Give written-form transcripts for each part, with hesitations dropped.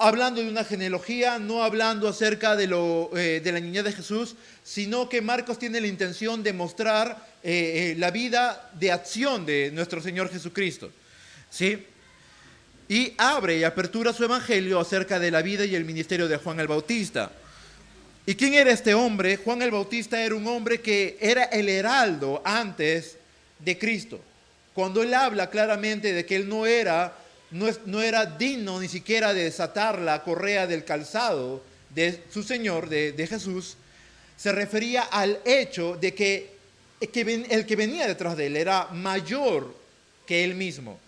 hablando de una genealogía, no hablando acerca de la niñez de Jesús, sino que Marcos tiene la intención de mostrar la vida de acción de nuestro Señor Jesucristo, ¿sí? Y abre y apertura su evangelio acerca de la vida y el ministerio de Juan el Bautista. ¿Y quién era este hombre? Juan el Bautista era un hombre que era el heraldo antes de Cristo. Cuando él habla claramente de que él no era digno ni siquiera de desatar la correa del calzado de su Señor, de Jesús, se refería al hecho de que el que venía detrás de él era mayor que él mismo.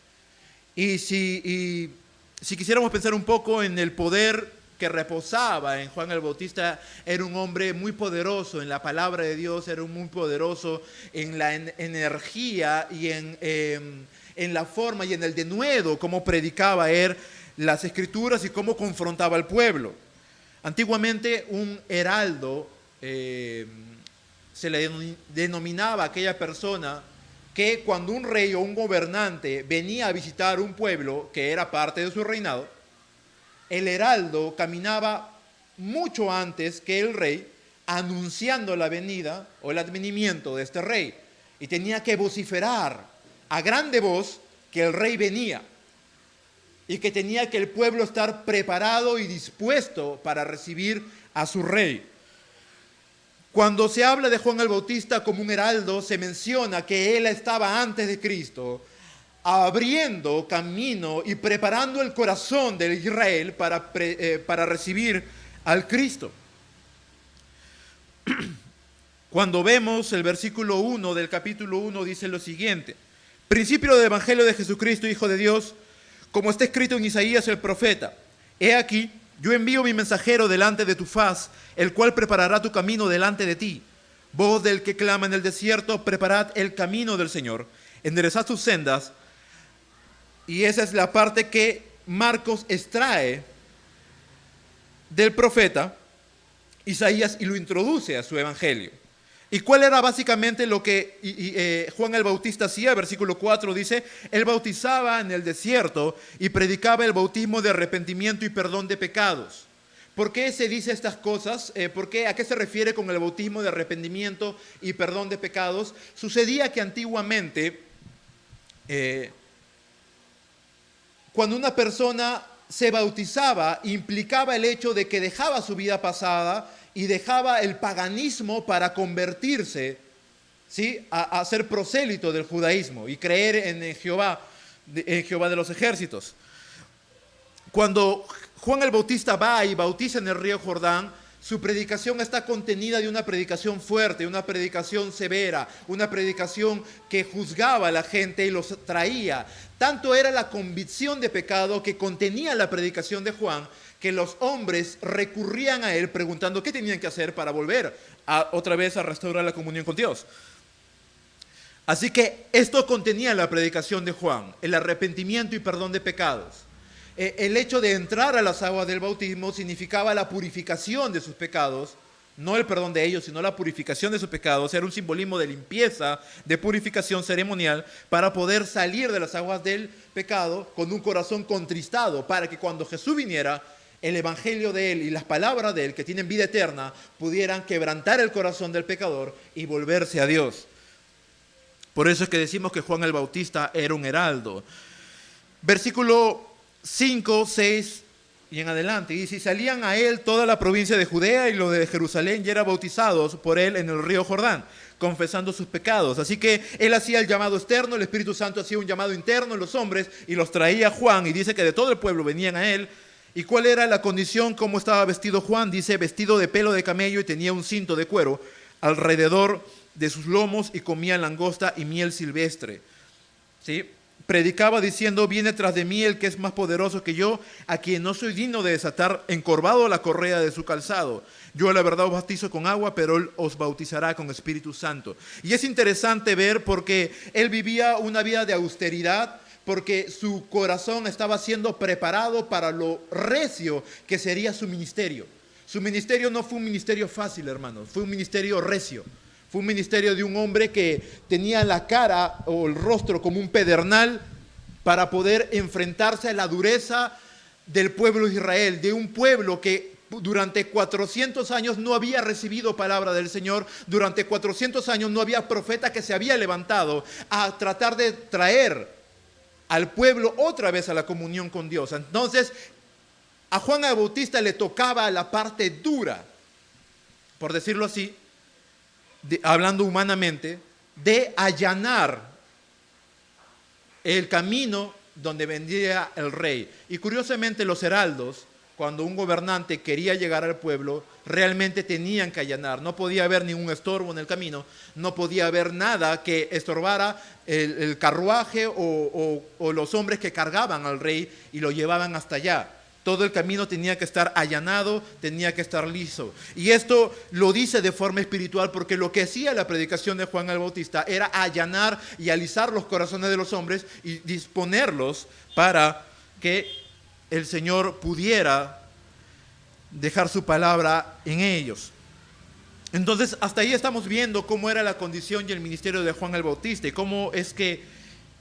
Y si quisiéramos pensar un poco en el poder que reposaba en Juan el Bautista, era un hombre muy poderoso en la palabra de Dios, era muy poderoso en la energía y en la forma y en el denuedo, cómo predicaba él las escrituras y cómo confrontaba al pueblo. Antiguamente un heraldo se le denominaba a aquella persona que cuando un rey o un gobernante venía a visitar un pueblo que era parte de su reinado, el heraldo caminaba mucho antes que el rey, anunciando la venida o el advenimiento de este rey, y tenía que vociferar a grande voz que el rey venía y que tenía que el pueblo estar preparado y dispuesto para recibir a su rey. Cuando se habla de Juan el Bautista como un heraldo, se menciona que él estaba antes de Cristo, abriendo camino y preparando el corazón de Israel para recibir al Cristo. Cuando vemos el versículo 1 del capítulo 1, dice lo siguiente: principio del Evangelio de Jesucristo, Hijo de Dios, como está escrito en Isaías el profeta: he aquí, yo envío mi mensajero delante de tu faz, el cual preparará tu camino delante de ti. Voz del que clama en el desierto, preparad el camino del Señor, enderezad sus sendas. Y esa es la parte que Marcos extrae del profeta Isaías y lo introduce a su evangelio. ¿Y cuál era básicamente lo que Juan el Bautista hacía? Versículo 4 dice: él bautizaba en el desierto y predicaba el bautismo de arrepentimiento y perdón de pecados. ¿Por qué se dice estas cosas? ¿A qué se refiere con el bautismo de arrepentimiento y perdón de pecados? Sucedía que antiguamente, cuando una persona se bautizaba, implicaba el hecho de que dejaba su vida pasada y dejaba el paganismo para convertirse, ¿sí?, a ser prosélito del judaísmo y creer en Jehová de los ejércitos. Cuando Juan el Bautista va y bautiza en el río Jordán, su predicación está contenida de una predicación fuerte, una predicación severa, una predicación que juzgaba a la gente y los traía. Tanto era la convicción de pecado que contenía la predicación de Juan, que los hombres recurrían a él preguntando qué tenían que hacer para volver otra vez a restaurar la comunión con Dios. Así que esto contenía la predicación de Juan, el arrepentimiento y perdón de pecados. El hecho de entrar a las aguas del bautismo significaba la purificación de sus pecados, no el perdón de ellos, sino la purificación de sus pecados. Era un simbolismo de limpieza, de purificación ceremonial, para poder salir de las aguas del pecado con un corazón contristado, para que cuando Jesús viniera, el evangelio de él y las palabras de él, que tienen vida eterna, pudieran quebrantar el corazón del pecador y volverse a Dios. Por eso es que decimos que Juan el Bautista era un heraldo. Versículo 5, 6 y en adelante, y si salían a él toda la provincia de Judea y los de Jerusalén, y eran bautizados por él en el río Jordán, confesando sus pecados. Así que él hacía el llamado externo, el Espíritu Santo hacía un llamado interno en los hombres y los traía a Juan, y dice que de todo el pueblo venían a él. ¿Y cuál era la condición? ¿Cómo estaba vestido Juan? Dice: vestido de pelo de camello y tenía un cinto de cuero alrededor de sus lomos, y comía langosta y miel silvestre. ¿Sí? Predicaba diciendo: viene tras de mí el que es más poderoso que yo, a quien no soy digno de desatar encorvado la correa de su calzado. Yo a la verdad os bautizo con agua, pero él os bautizará con Espíritu Santo. Y es interesante ver, porque él vivía una vida de austeridad, porque su corazón estaba siendo preparado para lo recio que sería su ministerio. Su ministerio no fue un ministerio fácil, hermanos, fue un ministerio recio. Fue un ministerio de un hombre que tenía la cara o el rostro como un pedernal para poder enfrentarse a la dureza del pueblo de Israel, de un pueblo que durante 400 años no había recibido palabra del Señor, durante 400 años no había profeta que se había levantado a tratar de traer al pueblo otra vez a la comunión con Dios. Entonces, a Juan el Bautista le tocaba la parte dura, por decirlo así, hablando humanamente, de allanar el camino donde vendría el rey. Y curiosamente los heraldos, cuando un gobernante quería llegar al pueblo, realmente tenían que allanar. No podía haber ningún estorbo en el camino, no podía haber nada que estorbara el carruaje o los hombres que cargaban al rey y lo llevaban hasta allá. Todo el camino tenía que estar allanado, tenía que estar liso. Y esto lo dice de forma espiritual porque lo que hacía la predicación de Juan el Bautista era allanar y alisar los corazones de los hombres y disponerlos para que el Señor pudiera dejar su palabra en ellos. Entonces, hasta ahí estamos viendo cómo era la condición y el ministerio de Juan el Bautista y cómo es que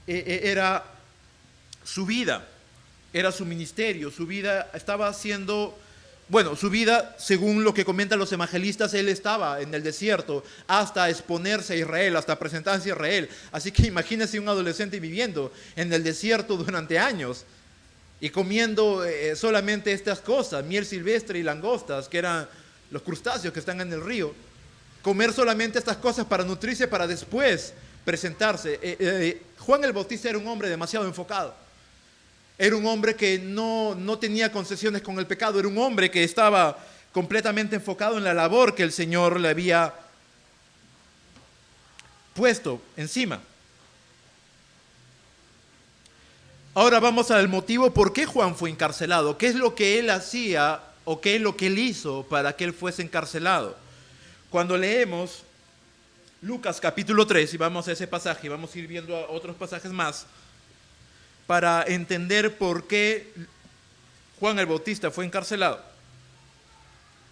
era su vida. Era su ministerio, su vida estaba siendo, su vida, según lo que comentan los evangelistas, él estaba en el desierto hasta exponerse a Israel, hasta presentarse a Israel. Así que imagínense un adolescente viviendo en el desierto durante años y comiendo solamente estas cosas, miel silvestre y langostas, que eran los crustáceos que están en el río. Comer solamente estas cosas para nutrirse, para después presentarse. Juan el Bautista era un hombre demasiado enfocado. Era un hombre que no tenía concesiones con el pecado. Era un hombre que estaba completamente enfocado en la labor que el Señor le había puesto encima. Ahora vamos al motivo por qué Juan fue encarcelado. ¿Qué es lo que él hacía o qué es lo que él hizo para que él fuese encarcelado? Cuando leemos Lucas capítulo 3, y vamos a ese pasaje, vamos a ir viendo otros pasajes más, para entender por qué Juan el Bautista fue encarcelado.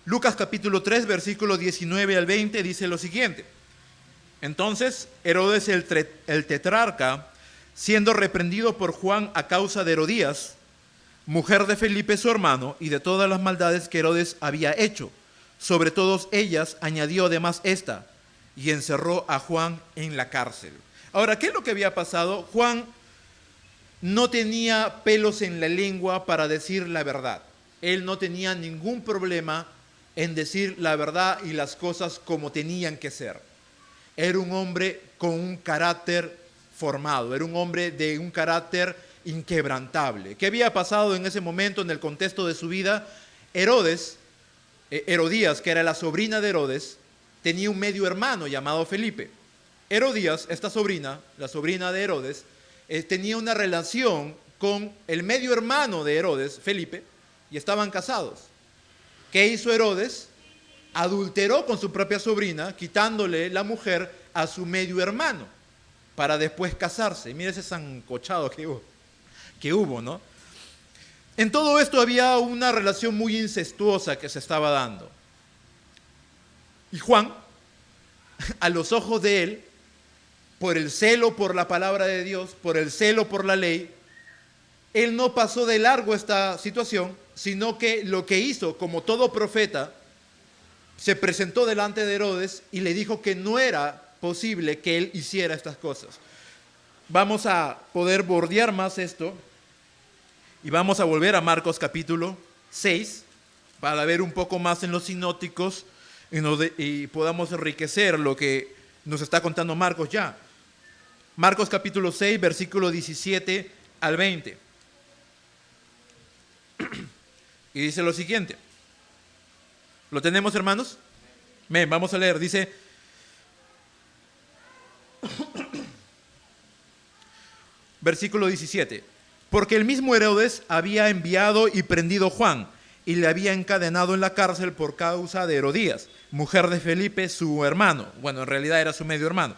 Lucas capítulo 3, versículo 19 al 20 dice lo siguiente. Entonces Herodes el tetrarca, siendo reprendido por Juan a causa de Herodías, mujer de Felipe su hermano, y de todas las maldades que Herodes había hecho, sobre todas ellas añadió además esta, y encerró a Juan en la cárcel. Ahora, ¿qué es lo que había pasado? Juan no tenía pelos en la lengua para decir la verdad. Él no tenía ningún problema en decir la verdad y las cosas como tenían que ser. Era un hombre con un carácter formado, era un hombre de un carácter inquebrantable. ¿Qué había pasado en ese momento en el contexto de su vida? Herodías, que era la sobrina de Herodes, tenía un medio hermano llamado Felipe. Herodías, esta sobrina, la sobrina de Herodes, tenía una relación con el medio hermano de Herodes, Felipe, y estaban casados. ¿Qué hizo Herodes? Adulteró con su propia sobrina, quitándole la mujer a su medio hermano, para después casarse. Mira ese sancochado que hubo, ¿no? En todo esto había una relación muy incestuosa que se estaba dando. Y Juan, a los ojos de él, por el celo por la palabra de Dios, por el celo por la ley, él no pasó de largo esta situación, sino que lo que hizo, como todo profeta, se presentó delante de Herodes y le dijo que no era posible que él hiciera estas cosas. Vamos a poder bordear más esto y vamos a volver a Marcos capítulo 6 para ver un poco más en los sinópticos y podamos enriquecer lo que nos está contando Marcos ya. Marcos capítulo 6, versículo 17 al 20. Y dice lo siguiente. ¿Lo tenemos, hermanos? Bien, vamos a leer. Dice, versículo 17. Porque el mismo Herodes había enviado y prendido a Juan y le había encadenado en la cárcel por causa de Herodías, mujer de Felipe, su hermano. Bueno, en realidad era su medio hermano.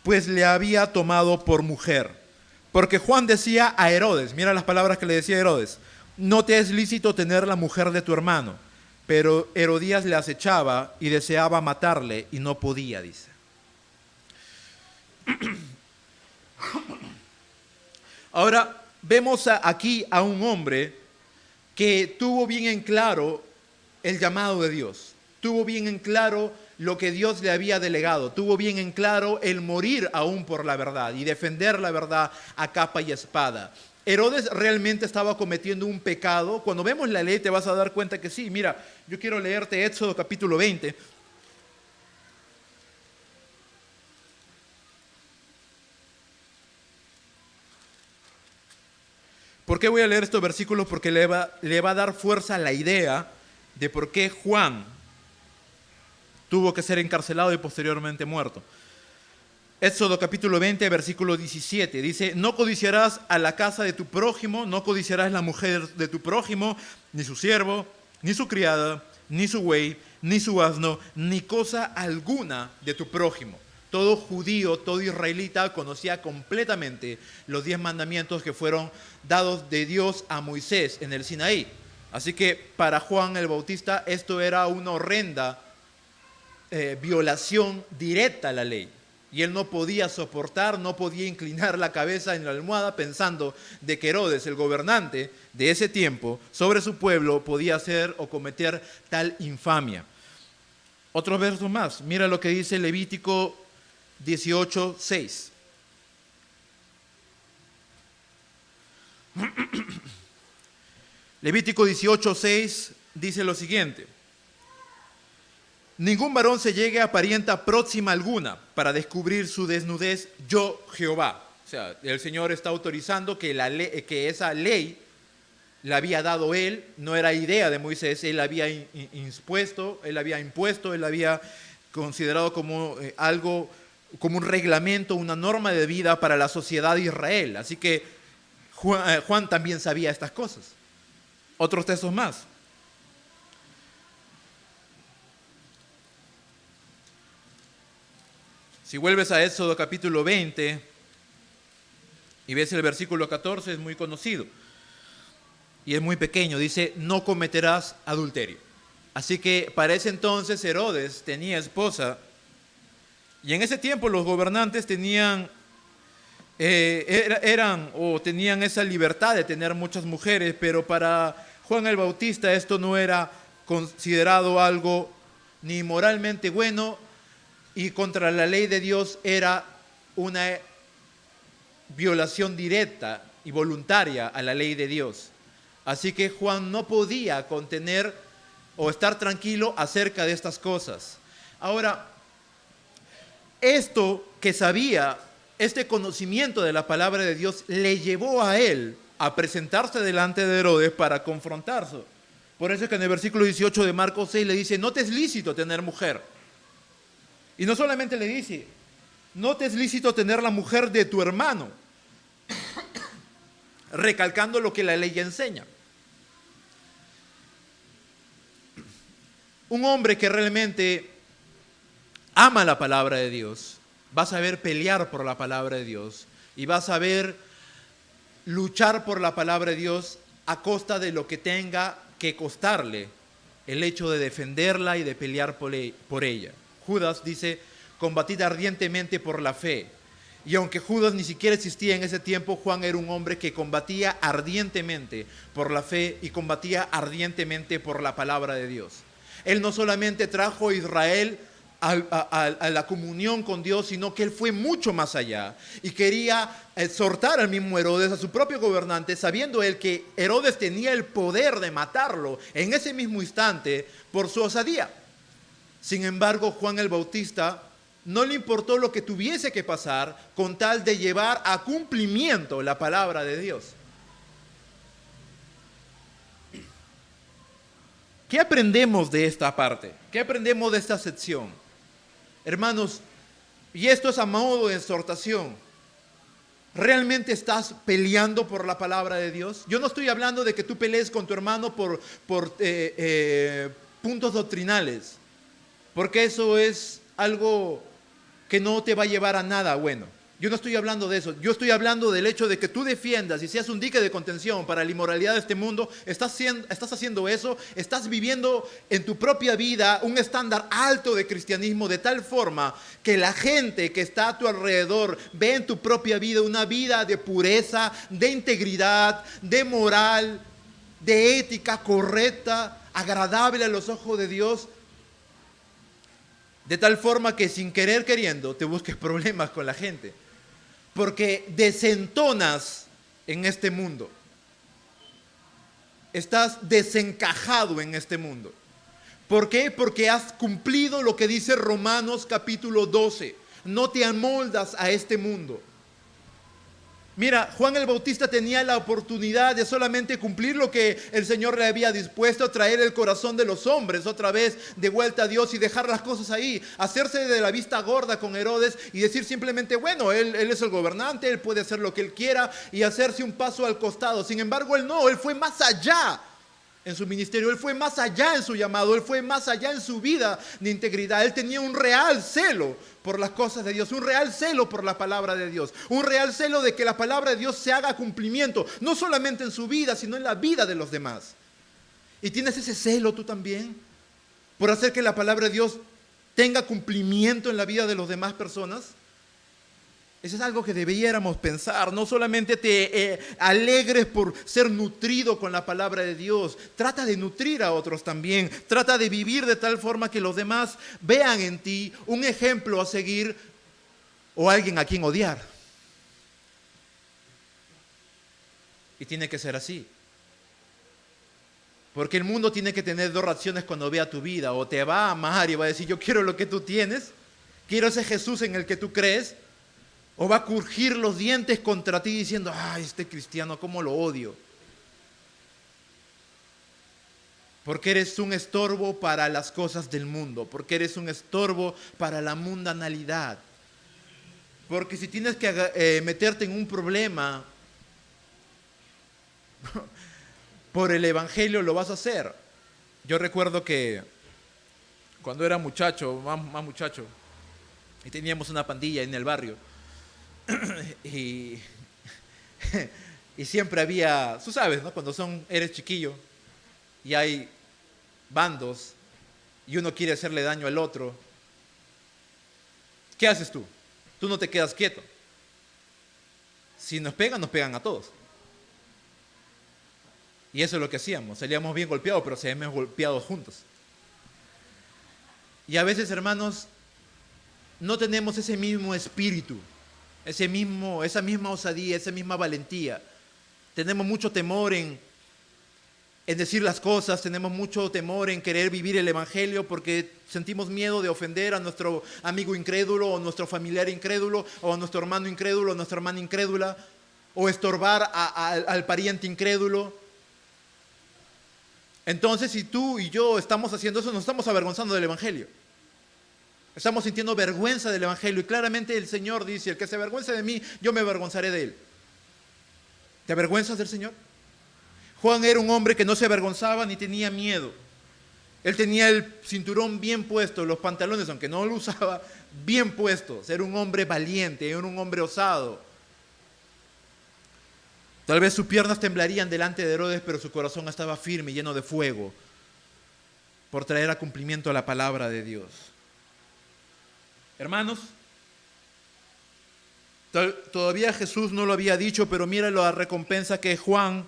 Pues le había tomado por mujer. Porque Juan decía a Herodes, mira las palabras que le decía a Herodes, no te es lícito tener la mujer de tu hermano. Pero Herodías le acechaba y deseaba matarle y no podía, dice. Ahora vemos aquí a un hombre que tuvo bien en claro el llamado de Dios, tuvo bien en claro lo que Dios le había delegado, tuvo bien en claro el morir aún por la verdad y defender la verdad a capa y espada. Herodes realmente estaba cometiendo un pecado. Cuando vemos la ley te vas a dar cuenta que sí. Mira, yo quiero leerte Éxodo capítulo 20. ¿Por qué voy a leer estos versículos? Porque le va a dar fuerza a la idea de por qué Juan tuvo que ser encarcelado y posteriormente muerto. Éxodo capítulo 20, versículo 17, dice: no codiciarás a la casa de tu prójimo, no codiciarás la mujer de tu prójimo, ni su siervo, ni su criada, ni su buey, ni su asno, ni cosa alguna de tu prójimo. Todo judío, todo israelita conocía completamente los 10 mandamientos que fueron dados de Dios a Moisés en el Sinaí. Así que para Juan el Bautista esto era una horrenda violación directa a la ley. Y él no podía soportar, no podía inclinar la cabeza en la almohada pensando de que Herodes, el gobernante de ese tiempo, sobre su pueblo podía hacer o cometer tal infamia. Otros versos más. Mira lo que dice Levítico 18:6. Levítico 18:6 dice lo siguiente: ningún varón se llegue a parienta próxima alguna para descubrir su desnudez, yo Jehová. O sea, el Señor está autorizando que esa ley la había dado él, no era idea de Moisés, él había impuesto, él había considerado como algo, como un reglamento, una norma de vida para la sociedad de Israel. Así que Juan también sabía estas cosas. Otros textos más. Si vuelves a Éxodo capítulo 20 y ves el versículo 14, es muy conocido y es muy pequeño. Dice: no cometerás adulterio. Así que para ese entonces Herodes tenía esposa, y en ese tiempo los gobernantes tenían esa libertad de tener muchas mujeres, pero para Juan el Bautista esto no era considerado algo ni moralmente bueno, y contra la ley de Dios era una violación directa y voluntaria a la ley de Dios. Así que Juan no podía contener o estar tranquilo acerca de estas cosas. Ahora, esto que sabía, este conocimiento de la palabra de Dios, le llevó a él a presentarse delante de Herodes para confrontarse. Por eso es que en el versículo 18 de Marcos 6 le dice: no te es lícito tener mujer. Y no solamente le dice: no te es lícito tener la mujer de tu hermano, recalcando lo que la ley enseña. Un hombre que realmente ama la palabra de Dios va a saber pelear por la palabra de Dios y va a saber luchar por la palabra de Dios a costa de lo que tenga que costarle el hecho de defenderla y de pelear por ella. Judas dice: combatid ardientemente por la fe. Y aunque Judas ni siquiera existía en ese tiempo, Juan era un hombre que combatía ardientemente por la fe y combatía ardientemente por la palabra de Dios. Él no solamente trajo a Israel a la comunión con Dios, sino que él fue mucho más allá y quería exhortar al mismo Herodes, a su propio gobernante, sabiendo él que Herodes tenía el poder de matarlo en ese mismo instante por su osadía. Sin embargo, Juan el Bautista no le importó lo que tuviese que pasar con tal de llevar a cumplimiento la palabra de Dios. ¿Qué aprendemos de esta parte? ¿Qué aprendemos de esta sección? Hermanos, y esto es a modo de exhortación, ¿realmente estás peleando por la palabra de Dios? Yo no estoy hablando de que tú pelees con tu hermano por puntos doctrinales, porque eso es algo que no te va a llevar a nada bueno. Yo no estoy hablando de eso. Yo estoy hablando del hecho de que tú defiendas y seas un dique de contención para la inmoralidad de este mundo. Estás haciendo eso, estás viviendo en tu propia vida un estándar alto de cristianismo, de tal forma que la gente que está a tu alrededor ve en tu propia vida una vida de pureza, de integridad, de moral, de ética correcta, agradable a los ojos de Dios, de tal forma que sin querer queriendo te busques problemas con la gente, porque desentonas en este mundo, estás desencajado en este mundo. ¿Por qué? Porque has cumplido lo que dice Romanos capítulo 12, no te amoldas a este mundo. Mira, Juan el Bautista tenía la oportunidad de solamente cumplir lo que el Señor le había dispuesto, traer el corazón de los hombres otra vez de vuelta a Dios y dejar las cosas ahí, hacerse de la vista gorda con Herodes y decir simplemente, bueno, él es el gobernante, él puede hacer lo que él quiera y hacerse un paso al costado. Sin embargo, él no, él fue más allá en su ministerio, él fue más allá en su llamado, él fue más allá en su vida de integridad. Él tenía un real celo por las cosas de Dios, un real celo por la palabra de Dios, un real celo de que la palabra de Dios se haga cumplimiento, no solamente en su vida, sino en la vida de los demás. ¿Y tienes ese celo tú también por hacer que la palabra de Dios tenga cumplimiento en la vida de las demás personas? Eso es algo que debiéramos pensar. No solamente te alegres por ser nutrido con la palabra de Dios. Trata de nutrir a otros también. Trata de vivir de tal forma que los demás vean en ti un ejemplo a seguir o alguien a quien odiar. Y tiene que ser así. Porque el mundo tiene que tener dos reacciones cuando vea tu vida. O te va a amar y va a decir, yo quiero lo que tú tienes. Quiero ese Jesús en el que tú crees. O va a crujir los dientes contra ti diciendo, ay, este cristiano, cómo lo odio. Porque eres un estorbo para las cosas del mundo. Porque eres un estorbo para la mundanalidad. Porque si tienes que meterte en un problema por el evangelio, lo vas a hacer. Yo recuerdo que cuando era muchacho, más muchacho, y teníamos una pandilla en el barrio, y siempre había, tú sabes, ¿no? Cuando eres chiquillo y hay bandos y uno quiere hacerle daño al otro, ¿qué haces tú? Tú no te quedas quieto. Si nos pegan a todos. Y eso es lo que hacíamos. Salíamos bien golpeados, pero salíamos golpeados juntos. Y a veces, hermanos, no tenemos ese mismo espíritu, esa misma osadía, esa misma valentía. Tenemos mucho temor en decir las cosas, tenemos mucho temor en querer vivir el evangelio porque sentimos miedo de ofender a nuestro amigo incrédulo o nuestro familiar incrédulo o a nuestro hermano incrédulo o nuestra hermana incrédula o estorbar al pariente incrédulo. Entonces, si tú y yo estamos haciendo eso, nos estamos avergonzando del evangelio. Estamos sintiendo vergüenza del evangelio y claramente el Señor dice, el que se avergüence de mí, yo me avergonzaré de él. ¿Te avergüenzas del Señor? Juan era un hombre que no se avergonzaba ni tenía miedo. Él tenía el cinturón bien puesto, los pantalones, aunque no lo usaba, bien puestos. Era un hombre valiente, era un hombre osado. Tal vez sus piernas temblarían delante de Herodes, pero su corazón estaba firme y lleno de fuego por traer a cumplimiento la palabra de Dios. Hermanos, todavía Jesús no lo había dicho, pero mira la recompensa que Juan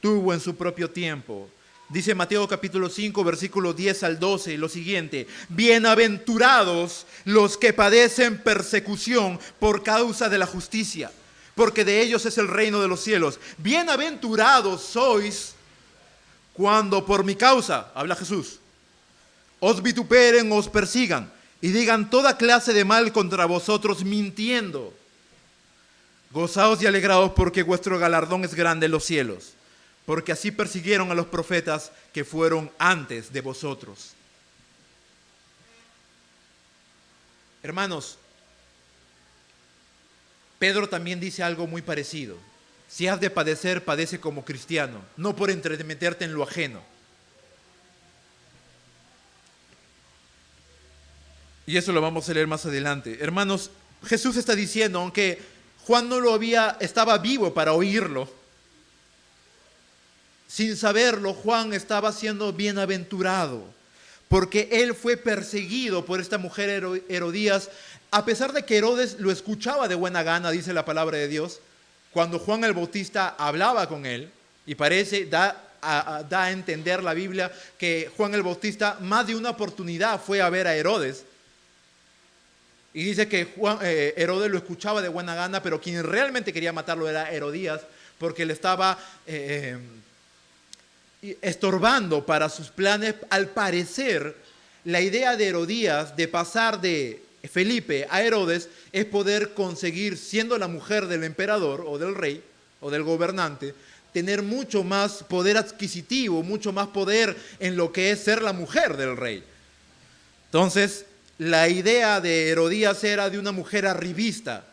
tuvo en su propio tiempo. Dice Mateo capítulo 5, versículos 10 al 12, lo siguiente: bienaventurados los que padecen persecución por causa de la justicia, porque de ellos es el reino de los cielos. Bienaventurados sois cuando por mi causa, habla Jesús, os vituperen, os persigan y digan toda clase de mal contra vosotros mintiendo. Gozaos y alegraos porque vuestro galardón es grande en los cielos, porque así persiguieron a los profetas que fueron antes de vosotros. Hermanos, Pedro también dice algo muy parecido. Si has de padecer, padece como cristiano, no por entremeterte en lo ajeno. Y eso lo vamos a leer más adelante. Hermanos, Jesús está diciendo, aunque Juan no lo estaba vivo para oírlo, sin saberlo, Juan estaba siendo bienaventurado, porque él fue perseguido por esta mujer Herodías, a pesar de que Herodes lo escuchaba de buena gana, dice la palabra de Dios, cuando Juan el Bautista hablaba con él, y da da a entender la Biblia que Juan el Bautista más de una oportunidad fue a ver a Herodes. Y dice que Herodes lo escuchaba de buena gana, pero quien realmente quería matarlo era Herodías, porque le estaba estorbando para sus planes. Al parecer, la idea de Herodías de pasar de Felipe a Herodes es poder conseguir, siendo la mujer del emperador o del rey o del gobernante, tener mucho más poder adquisitivo, mucho más poder en lo que es ser la mujer del rey. Entonces, la idea de Herodías era de una mujer arribista,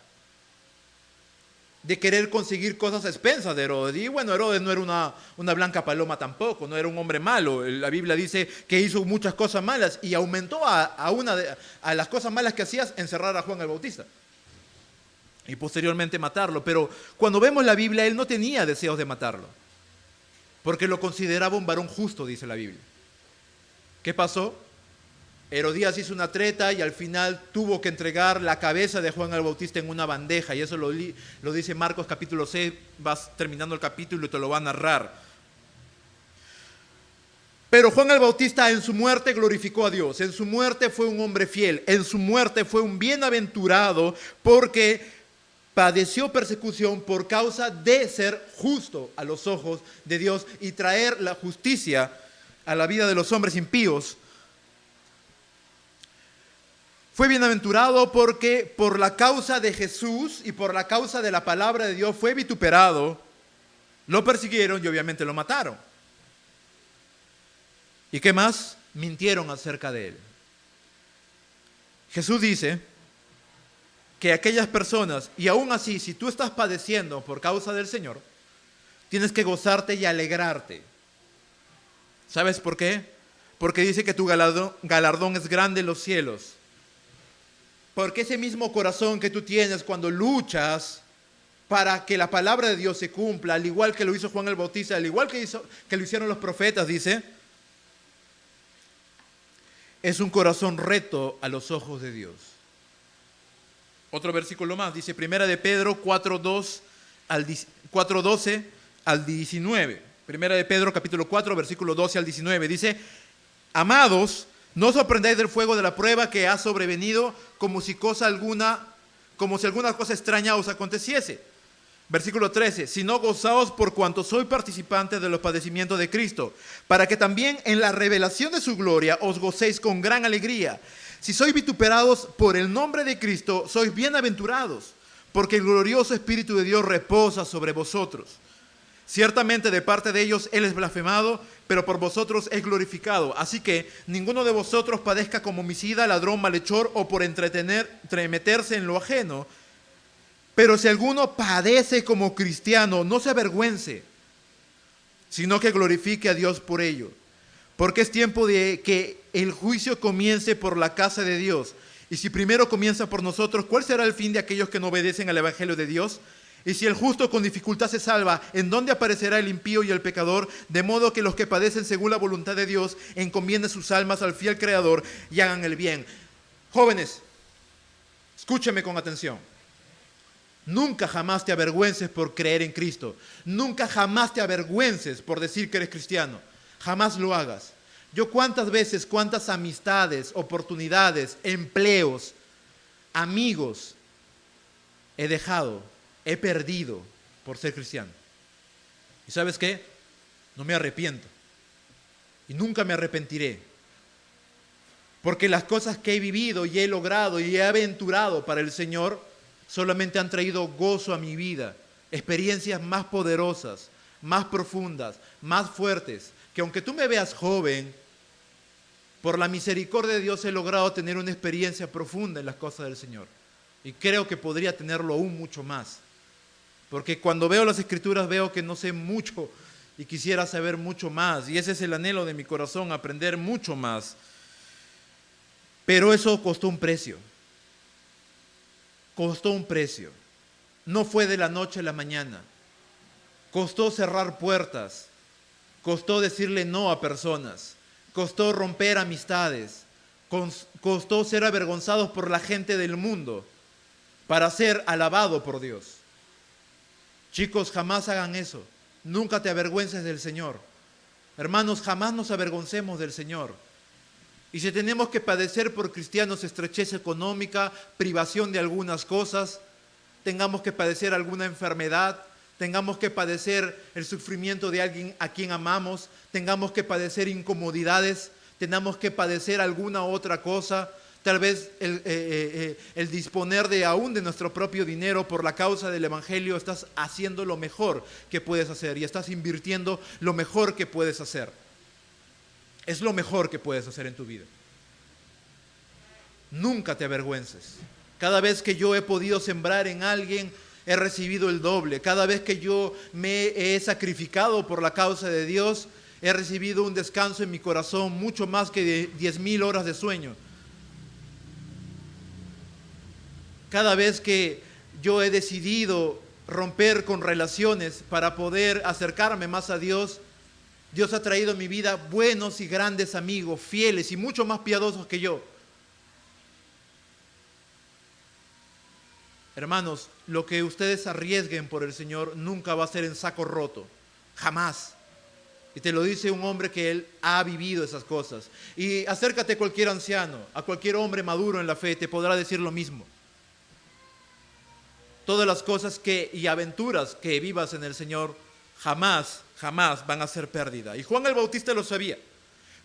de querer conseguir cosas a expensas de Herodes. Y bueno, Herodes no era una blanca paloma tampoco, no era un hombre malo. La Biblia dice que hizo muchas cosas malas y aumentó a las cosas malas que hacía encerrar a Juan el Bautista y posteriormente matarlo. Pero cuando vemos la Biblia, él no tenía deseos de matarlo, porque lo consideraba un varón justo, dice la Biblia. ¿Qué pasó? Herodías hizo una treta y al final tuvo que entregar la cabeza de Juan el Bautista en una bandeja, y eso lo dice Marcos capítulo 6, vas terminando el capítulo y te lo va a narrar. Pero Juan el Bautista en su muerte glorificó a Dios, en su muerte fue un hombre fiel, en su muerte fue un bienaventurado porque padeció persecución por causa de ser justo a los ojos de Dios y traer la justicia a la vida de los hombres impíos. Fue bienaventurado porque por la causa de Jesús y por la causa de la palabra de Dios fue vituperado, lo persiguieron y obviamente lo mataron. ¿Y qué más? Mintieron acerca de él. Jesús dice que aquellas personas, y aún así, si tú estás padeciendo por causa del Señor, tienes que gozarte y alegrarte. ¿Sabes por qué? Porque dice que tu galardón es grande en los cielos. Porque ese mismo corazón que tú tienes cuando luchas para que la palabra de Dios se cumpla, al igual que lo hizo Juan el Bautista, al igual que lo hicieron los profetas, dice, es un corazón recto a los ojos de Dios. Otro versículo más, dice 1 de Pedro 4:12 al 19. 1 de Pedro capítulo 4, versículo 12 al 19, dice, amados, no os sorprendáis del fuego de la prueba que ha sobrevenido como si alguna cosa extraña os aconteciese. Versículo 13, sino gozaos por cuanto soy participante de los padecimientos de Cristo, para que también en la revelación de su gloria os gocéis con gran alegría. Si sois vituperados por el nombre de Cristo, sois bienaventurados, porque el glorioso Espíritu de Dios reposa sobre vosotros. Ciertamente de parte de ellos Él es blasfemado, pero por vosotros es glorificado. Así que ninguno de vosotros padezca como homicida, ladrón, malhechor o por entremeterse en lo ajeno. Pero si alguno padece como cristiano, no se avergüence, sino que glorifique a Dios por ello. Porque es tiempo de que el juicio comience por la casa de Dios. Y si primero comienza por nosotros, ¿cuál será el fin de aquellos que no obedecen al Evangelio de Dios? Y si el justo con dificultad se salva, ¿en dónde aparecerá el impío y el pecador? De modo que los que padecen según la voluntad de Dios encomienden sus almas al fiel Creador y hagan el bien. Jóvenes, escúcheme con atención. Nunca jamás te avergüences por creer en Cristo. Nunca jamás te avergüences por decir que eres cristiano. Jamás lo hagas. Yo cuántas veces, cuántas amistades, oportunidades, empleos, amigos he dejado, he perdido por ser cristiano. ¿Y sabes qué? No me arrepiento. Y nunca me arrepentiré. Porque las cosas que he vivido y he logrado y he aventurado para el Señor solamente han traído gozo a mi vida. Experiencias más poderosas, más profundas, más fuertes. Que aunque tú me veas joven, por la misericordia de Dios he logrado tener una experiencia profunda en las cosas del Señor. Y creo que podría tenerlo aún mucho más. Porque cuando veo las Escrituras veo que no sé mucho y quisiera saber mucho más. Y ese es el anhelo de mi corazón, aprender mucho más. Pero eso costó un precio. Costó un precio. No fue de la noche a la mañana. Costó cerrar puertas. Costó decirle no a personas. Costó romper amistades. Costó ser avergonzados por la gente del mundo para ser alabado por Dios. Chicos, jamás hagan eso. Nunca te avergüences del Señor. Hermanos, jamás nos avergoncemos del Señor. Y si tenemos que padecer por cristianos estrechez económica, privación de algunas cosas, tengamos que padecer alguna enfermedad, tengamos que padecer el sufrimiento de alguien a quien amamos, tengamos que padecer incomodidades, tengamos que padecer alguna otra cosa, tal vez el disponer de aún de nuestro propio dinero por la causa del Evangelio, estás haciendo lo mejor que puedes hacer y estás invirtiendo lo mejor que puedes hacer. Es lo mejor que puedes hacer en tu vida. Nunca te avergüences. Cada vez que yo he podido sembrar en alguien, he recibido el doble. Cada vez que yo me he sacrificado por la causa de Dios, he recibido un descanso en mi corazón mucho más que de 10,000 horas de sueño. Cada vez que yo he decidido romper con relaciones para poder acercarme más a Dios, Dios ha traído a mi vida buenos y grandes amigos, fieles y mucho más piadosos que yo. Hermanos, lo que ustedes arriesguen por el Señor nunca va a ser en saco roto, jamás. Y te lo dice un hombre que él ha vivido esas cosas. Y acércate a cualquier anciano, a cualquier hombre maduro en la fe, te podrá decir lo mismo. Todas las cosas y aventuras que vivas en el Señor jamás van a ser pérdida. Y Juan el Bautista lo sabía.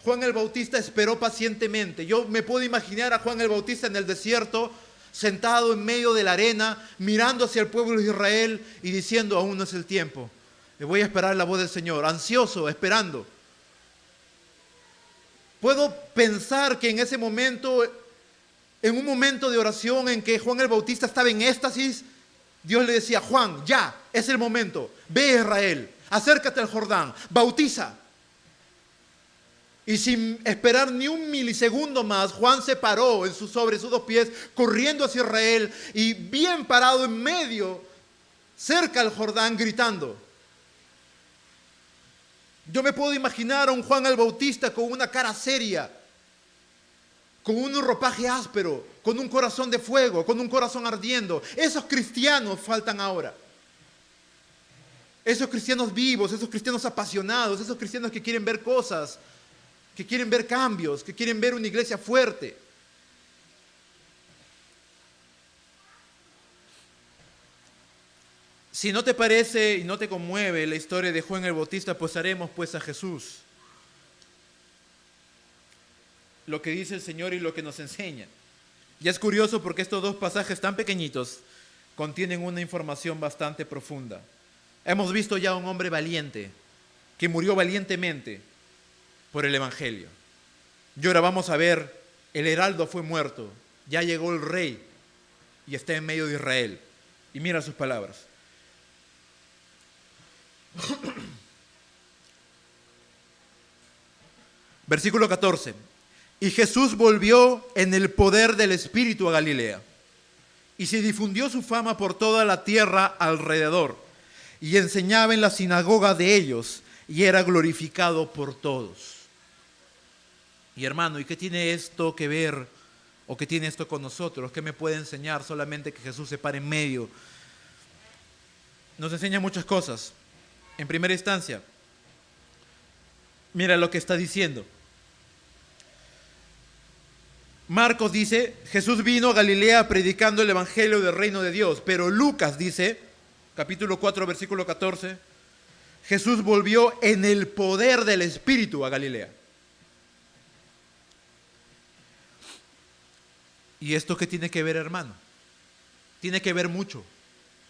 Juan el Bautista esperó pacientemente. Yo me puedo imaginar a Juan el Bautista en el desierto, sentado en medio de la arena, mirando hacia el pueblo de Israel y diciendo: aún no es el tiempo. Le voy a esperar la voz del Señor, ansioso, esperando. Puedo pensar que en ese momento, en un momento de oración en que Juan el Bautista estaba en éxtasis, Dios le decía: Juan, ya, es el momento, ve a Israel, acércate al Jordán, bautiza. Y sin esperar ni un milisegundo más, Juan se paró sobre sus dos pies, corriendo hacia Israel y bien parado en medio, cerca al Jordán, gritando. Yo me puedo imaginar a un Juan el Bautista con una cara seria, con un ropaje áspero, con un corazón de fuego, con un corazón ardiendo. Esos cristianos faltan ahora. Esos cristianos vivos, esos cristianos apasionados, esos cristianos que quieren ver cosas, que quieren ver cambios, que quieren ver una iglesia fuerte. Si no te parece y no te conmueve la historia de Juan el Bautista, pues haremos pues a Jesús. Lo que dice el Señor y lo que nos enseña. Y es curioso porque estos dos pasajes tan pequeñitos contienen una información bastante profunda. Hemos visto ya a un hombre valiente, que murió valientemente por el Evangelio. Y ahora vamos a ver, el heraldo fue muerto, ya llegó el rey y está en medio de Israel. Y mira sus palabras. Versículo 14. Y Jesús volvió en el poder del Espíritu a Galilea, y se difundió su fama por toda la tierra alrededor, y enseñaba en la sinagoga de ellos, y era glorificado por todos. Y hermano, ¿y qué tiene esto que ver, o qué tiene esto con nosotros? ¿Qué me puede enseñar solamente que Jesús se pare en medio? Nos enseña muchas cosas. En primera instancia, mira lo que está diciendo. Marcos dice: Jesús vino a Galilea predicando el evangelio del reino de Dios. Pero Lucas dice, capítulo 4, versículo 14, Jesús volvió en el poder del Espíritu a Galilea. ¿Y esto qué tiene que ver, hermano? Tiene que ver mucho.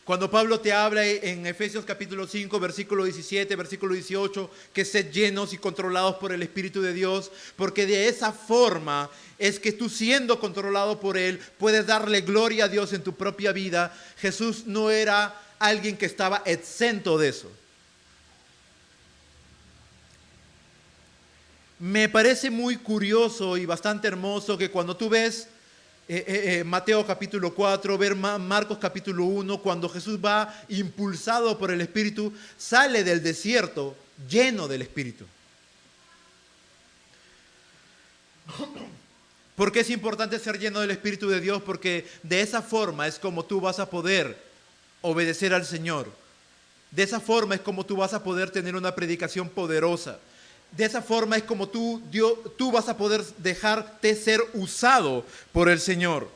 Cuando Pablo te habla en Efesios capítulo 5, versículo 17, versículo 18, que sed llenos y controlados por el Espíritu de Dios, porque de esa forma es que tú, siendo controlado por Él, puedes darle gloria a Dios en tu propia vida. Jesús no era alguien que estaba exento de eso. Me parece muy curioso y bastante hermoso que cuando tú ves Mateo capítulo 4, ver Marcos capítulo 1, cuando Jesús va impulsado por el Espíritu, sale del desierto lleno del Espíritu. ¿Por qué es importante ser lleno del Espíritu de Dios? Porque de esa forma es como tú vas a poder obedecer al Señor. De esa forma es como tú vas a poder tener una predicación poderosa. De esa forma es como tú vas a poder dejarte ser usado por el Señor.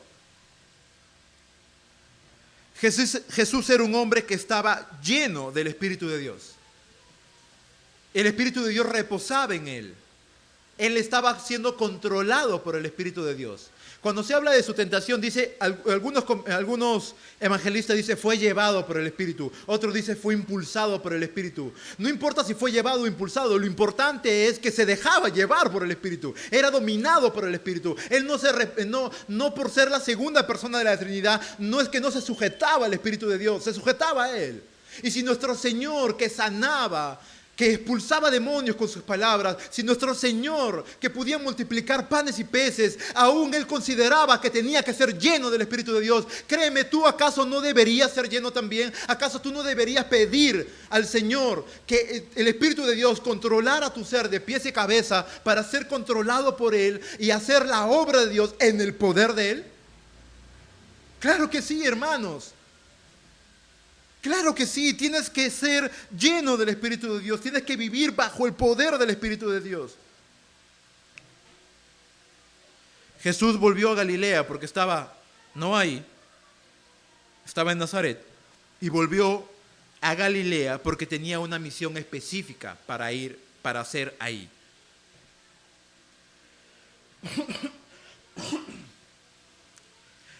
Jesús era un hombre que estaba lleno del Espíritu de Dios. El Espíritu de Dios reposaba en él. Él estaba siendo controlado por el Espíritu de Dios. Cuando se habla de su tentación, dice, algunos evangelistas dicen fue llevado por el Espíritu. Otros dicen fue impulsado por el Espíritu. No importa si fue llevado o impulsado, lo importante es que se dejaba llevar por el Espíritu. Era dominado por el Espíritu. Él no por ser la segunda persona de la Trinidad, no es que no se sujetaba al Espíritu de Dios, se sujetaba a Él. Y si nuestro Señor que sanaba, que expulsaba demonios con sus palabras, si nuestro Señor que podía multiplicar panes y peces, aún Él consideraba que tenía que ser lleno del Espíritu de Dios, créeme, ¿tú acaso no deberías ser lleno también? ¿Acaso tú no deberías pedir al Señor que el Espíritu de Dios controlara tu ser de pies y cabeza para ser controlado por Él y hacer la obra de Dios en el poder de Él? Claro que sí, hermanos. Claro que sí, tienes que ser lleno del Espíritu de Dios, tienes que vivir bajo el poder del Espíritu de Dios. Jesús volvió a Galilea porque estaba no ahí, estaba en Nazaret, y volvió a Galilea porque tenía una misión específica para hacer ahí.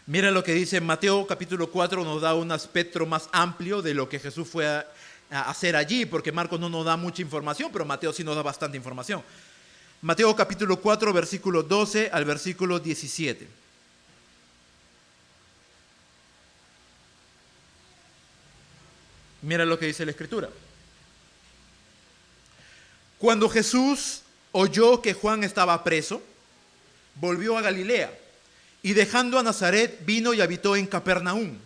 Mira lo que dice Mateo capítulo 4, nos da un espectro más amplio de lo que Jesús fue a hacer allí, porque Marcos no nos da mucha información, pero Mateo sí nos da bastante información. Mateo capítulo 4, versículo 12 al versículo 17. Mira lo que dice la Escritura. Cuando Jesús oyó que Juan estaba preso, volvió a Galilea. Y dejando a Nazaret, vino y habitó en Capernaum,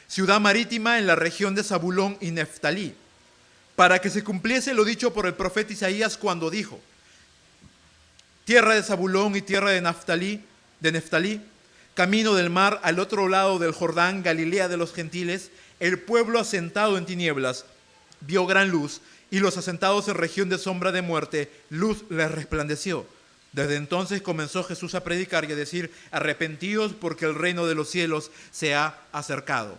ciudad marítima en la región de Zabulón y Neftalí, para que se cumpliese lo dicho por el profeta Isaías cuando dijo: tierra de Zabulón y tierra de Neftalí, camino del mar al otro lado del Jordán, Galilea de los gentiles, el pueblo asentado en tinieblas vio gran luz, y los asentados en región de sombra de muerte, luz les resplandeció. Desde entonces comenzó Jesús a predicar y a decir: arrepentíos porque el reino de los cielos se ha acercado.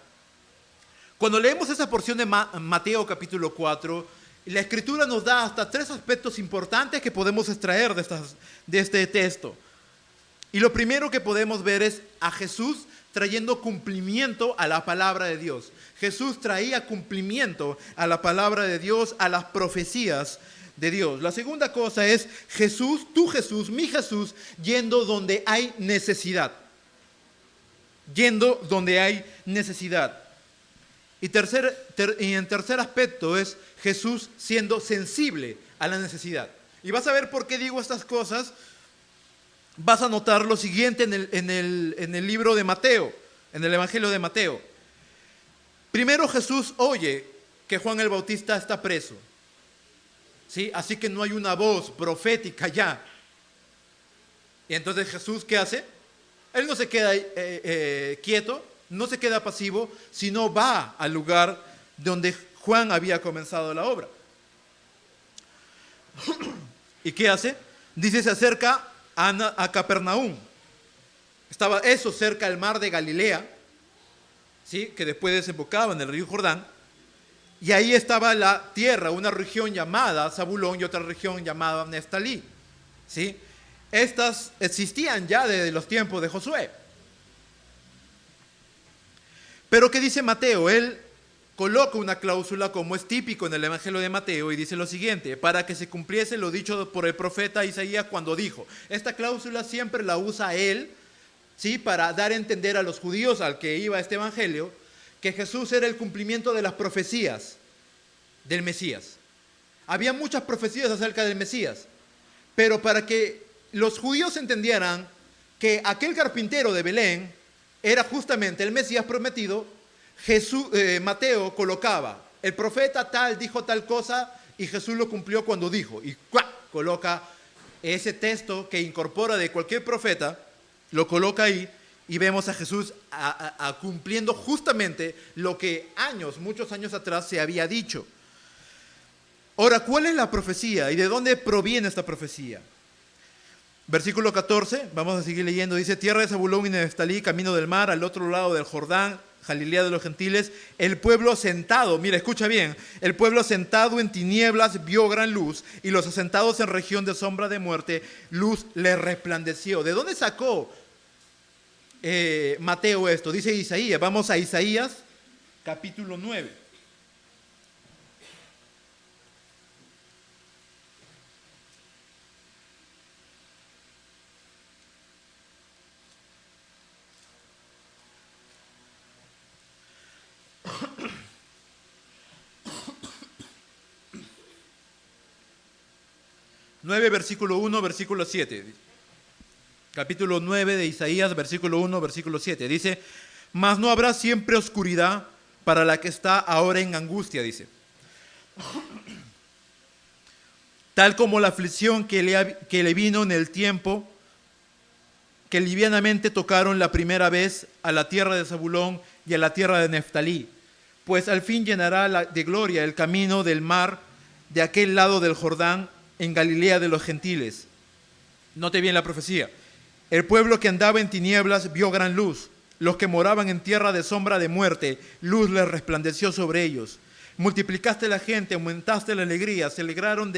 Cuando leemos esa porción de Mateo capítulo 4, la Escritura nos da hasta 3 aspectos importantes que podemos extraer de este texto. Y lo primero que podemos ver es a Jesús trayendo cumplimiento a la palabra de Dios. Jesús traía cumplimiento a la palabra de Dios, a las profecías de Dios. La segunda cosa es Jesús, tu Jesús, mi Jesús, yendo donde hay necesidad. Yendo donde hay necesidad. Y en tercer aspecto es Jesús siendo sensible a la necesidad. Y vas a ver por qué digo estas cosas. Vas a notar lo siguiente en el libro de Mateo, en el Evangelio de Mateo. Primero Jesús oye que Juan el Bautista está preso. ¿Sí? Así que no hay una voz profética ya. Y entonces Jesús, ¿qué hace? Él no se queda quieto, no se queda pasivo, sino va al lugar donde Juan había comenzado la obra. ¿Y qué hace? Dice, se acerca a Capernaum. Estaba eso cerca del mar de Galilea, ¿sí? Que después desembocaba en el río Jordán. Y ahí estaba la tierra, una región llamada Zabulón y otra región llamada Neftalí, ¿sí? Estas existían ya desde los tiempos de Josué. Pero ¿qué dice Mateo? Él coloca una cláusula como es típico en el Evangelio de Mateo y dice lo siguiente: para que se cumpliese lo dicho por el profeta Isaías cuando dijo. Esta cláusula siempre la usa él, ¿sí? Para dar a entender a los judíos al que iba este Evangelio que Jesús era el cumplimiento de las profecías del Mesías. Había muchas profecías acerca del Mesías, pero para que los judíos entendieran que aquel carpintero de Belén era justamente el Mesías prometido, Mateo colocaba, el profeta tal dijo tal cosa y Jesús lo cumplió cuando dijo, y coloca ese texto que incorpora de cualquier profeta, lo coloca ahí. Y vemos a Jesús cumpliendo justamente lo que muchos años atrás se había dicho. Ahora, ¿cuál es la profecía y de dónde proviene esta profecía? Versículo 14, vamos a seguir leyendo, dice: tierra de Zabulón y Neftalí, camino del mar, al otro lado del Jordán, Galilea de los gentiles, el pueblo sentado, mira, escucha bien, el pueblo sentado en tinieblas vio gran luz, y los asentados en región de sombra de muerte, luz les resplandeció. ¿De dónde sacó Mateo esto? Dice Isaías. Vamos a Isaías, capítulo 9. Versículo 1, versículo 7. Capítulo 9 de Isaías, versículo 1, versículo 7. Dice: mas no habrá siempre oscuridad para la que está ahora en angustia, dice. Tal como la aflicción que le vino en el tiempo que livianamente tocaron la primera vez a la tierra de Zabulón y a la tierra de Neftalí. Pues al fin llenará de gloria el camino del mar de aquel lado del Jordán, en Galilea de los gentiles. Note bien la profecía. El pueblo que andaba en tinieblas vio gran luz. Los que moraban en tierra de sombra de muerte, luz les resplandeció sobre ellos. Multiplicaste la gente, aumentaste la alegría, se alegraron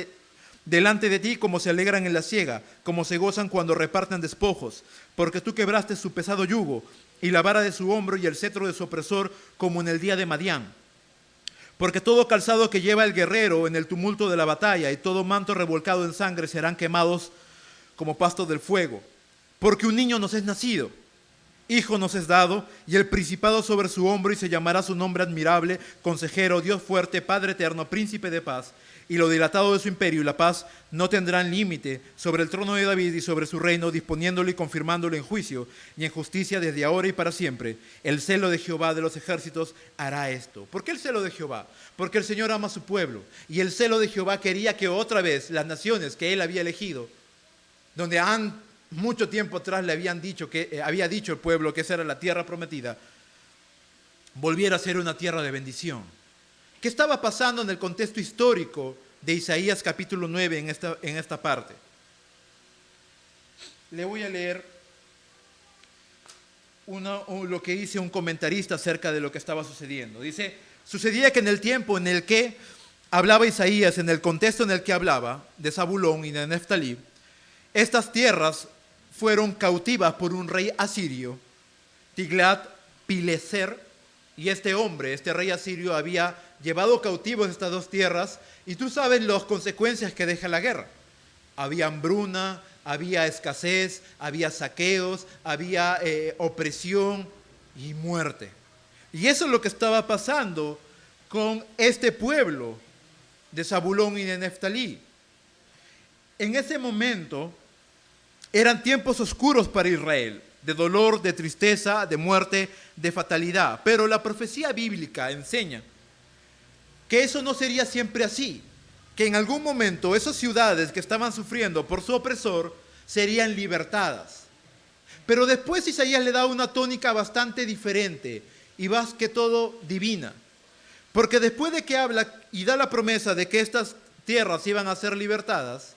delante de ti como se alegran en la siega, como se gozan cuando reparten despojos, porque tú quebraste su pesado yugo y la vara de su hombro y el cetro de su opresor, como en el día de Madián. Porque todo calzado que lleva el guerrero en el tumulto de la batalla y todo manto revolcado en sangre serán quemados como pasto del fuego. Porque un niño nos es nacido, hijo nos es dado, y el principado sobre su hombro, y se llamará su nombre admirable, consejero, Dios fuerte, Padre eterno, príncipe de paz. Y lo dilatado de su imperio y la paz no tendrán límite sobre el trono de David y sobre su reino, disponiéndolo y confirmándolo en juicio y en justicia desde ahora y para siempre. El celo de Jehová de los ejércitos hará esto. ¿Por qué el celo de Jehová? Porque el Señor ama a su pueblo. Y el celo de Jehová quería que otra vez las naciones que él había elegido, donde mucho tiempo atrás le había dicho el pueblo que esa era la tierra prometida, volviera a ser una tierra de bendición. ¿Qué estaba pasando en el contexto histórico de Isaías capítulo 9 en esta parte? Le voy a leer lo que dice un comentarista acerca de lo que estaba sucediendo. Dice: sucedía que en el tiempo en el que hablaba Isaías, en el contexto en el que hablaba de Zabulón y de Neftalí, estas tierras fueron cautivas por un rey asirio, Tiglat-Pileser, y este rey asirio, había llevado cautivos estas dos tierras, y tú sabes las consecuencias que deja la guerra. Había hambruna, había escasez, había saqueos, había opresión y muerte. Y eso es lo que estaba pasando con este pueblo de Zabulón y de Neftalí. En ese momento eran tiempos oscuros para Israel, de dolor, de tristeza, de muerte, de fatalidad. Pero la profecía bíblica enseña que eso no sería siempre así, que en algún momento esas ciudades que estaban sufriendo por su opresor serían libertadas. Pero después Isaías le da una tónica bastante diferente y más que todo divina. Porque después de que habla y da la promesa de que estas tierras iban a ser libertadas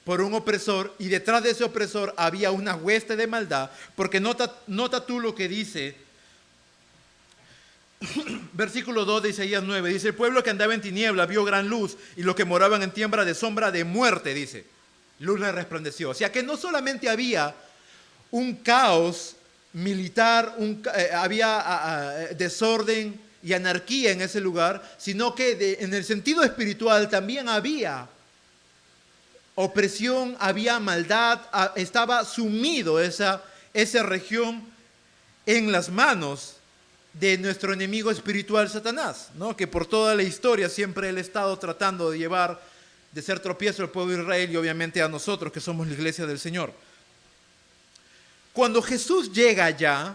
por un opresor, y detrás de ese opresor había una hueste de maldad, porque nota tú lo que dice versículo 2 de Isaías 9, dice: el pueblo que andaba en tinieblas vio gran luz, y los que moraban en tierra de sombra de muerte, dice, luz le resplandeció. O sea que no solamente había un caos militar, había desorden y anarquía en ese lugar, sino que en el sentido espiritual también había opresión, había maldad, estaba sumido esa región en las manos de nuestro enemigo espiritual Satanás, ¿no? Que por toda la historia siempre él ha estado tratando de llevar, de ser tropiezo al pueblo de Israel y obviamente a nosotros que somos la iglesia del Señor. Cuando Jesús llega allá,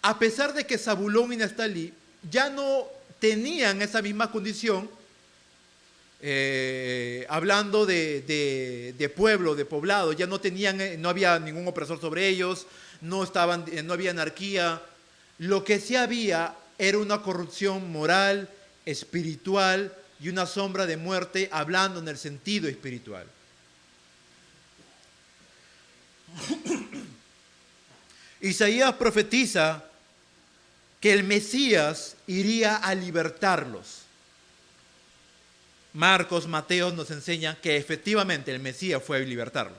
a pesar de que Zabulón y Neftalí ya no tenían esa misma condición, hablando de pueblo, de poblado, ya no había ningún opresor sobre ellos, no había anarquía. Lo que sí había era una corrupción moral, espiritual, y una sombra de muerte, hablando en el sentido espiritual. Isaías profetiza que el Mesías iría a libertarlos. Marcos, Mateo nos enseñan que efectivamente el Mesías fue a libertarlos.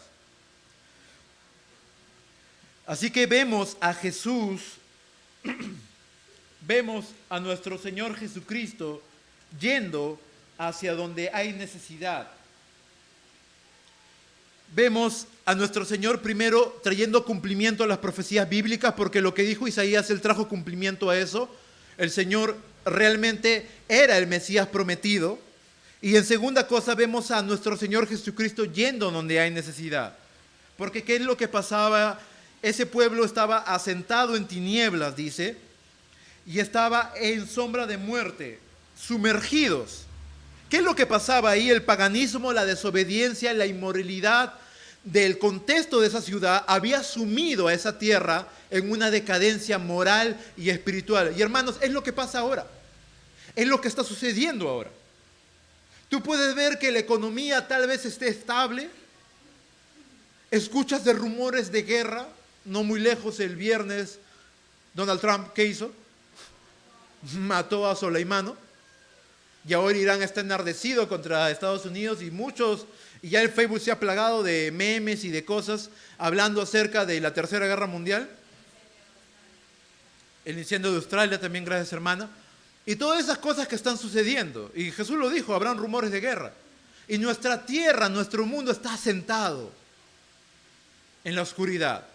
Así que vemos a Jesús, vemos a nuestro Señor Jesucristo yendo hacia donde hay necesidad. Vemos a nuestro Señor primero trayendo cumplimiento a las profecías bíblicas, porque lo que dijo Isaías, Él trajo cumplimiento a eso. El Señor realmente era el Mesías prometido. Y en segunda cosa vemos a nuestro Señor Jesucristo yendo donde hay necesidad. Porque ¿qué es lo que pasaba? Ese pueblo estaba asentado en tinieblas, dice, y estaba en sombra de muerte, sumergidos. ¿Qué es lo que pasaba ahí? El paganismo, la desobediencia, la inmoralidad del contexto de esa ciudad había sumido a esa tierra en una decadencia moral y espiritual. Y hermanos, es lo que pasa ahora. Es lo que está sucediendo ahora. Tú puedes ver que la economía tal vez esté estable. Escuchas de rumores de guerra. No muy lejos, el viernes, Donald Trump, ¿qué hizo? Mató a Soleimano. Y ahora Irán está enardecido contra Estados Unidos y ya el Facebook se ha plagado de memes y de cosas hablando acerca de la Tercera Guerra Mundial. El incendio de Australia también, gracias hermana. Y todas esas cosas que están sucediendo. Y Jesús lo dijo, habrán rumores de guerra. Y nuestra tierra, nuestro mundo está asentado en la oscuridad.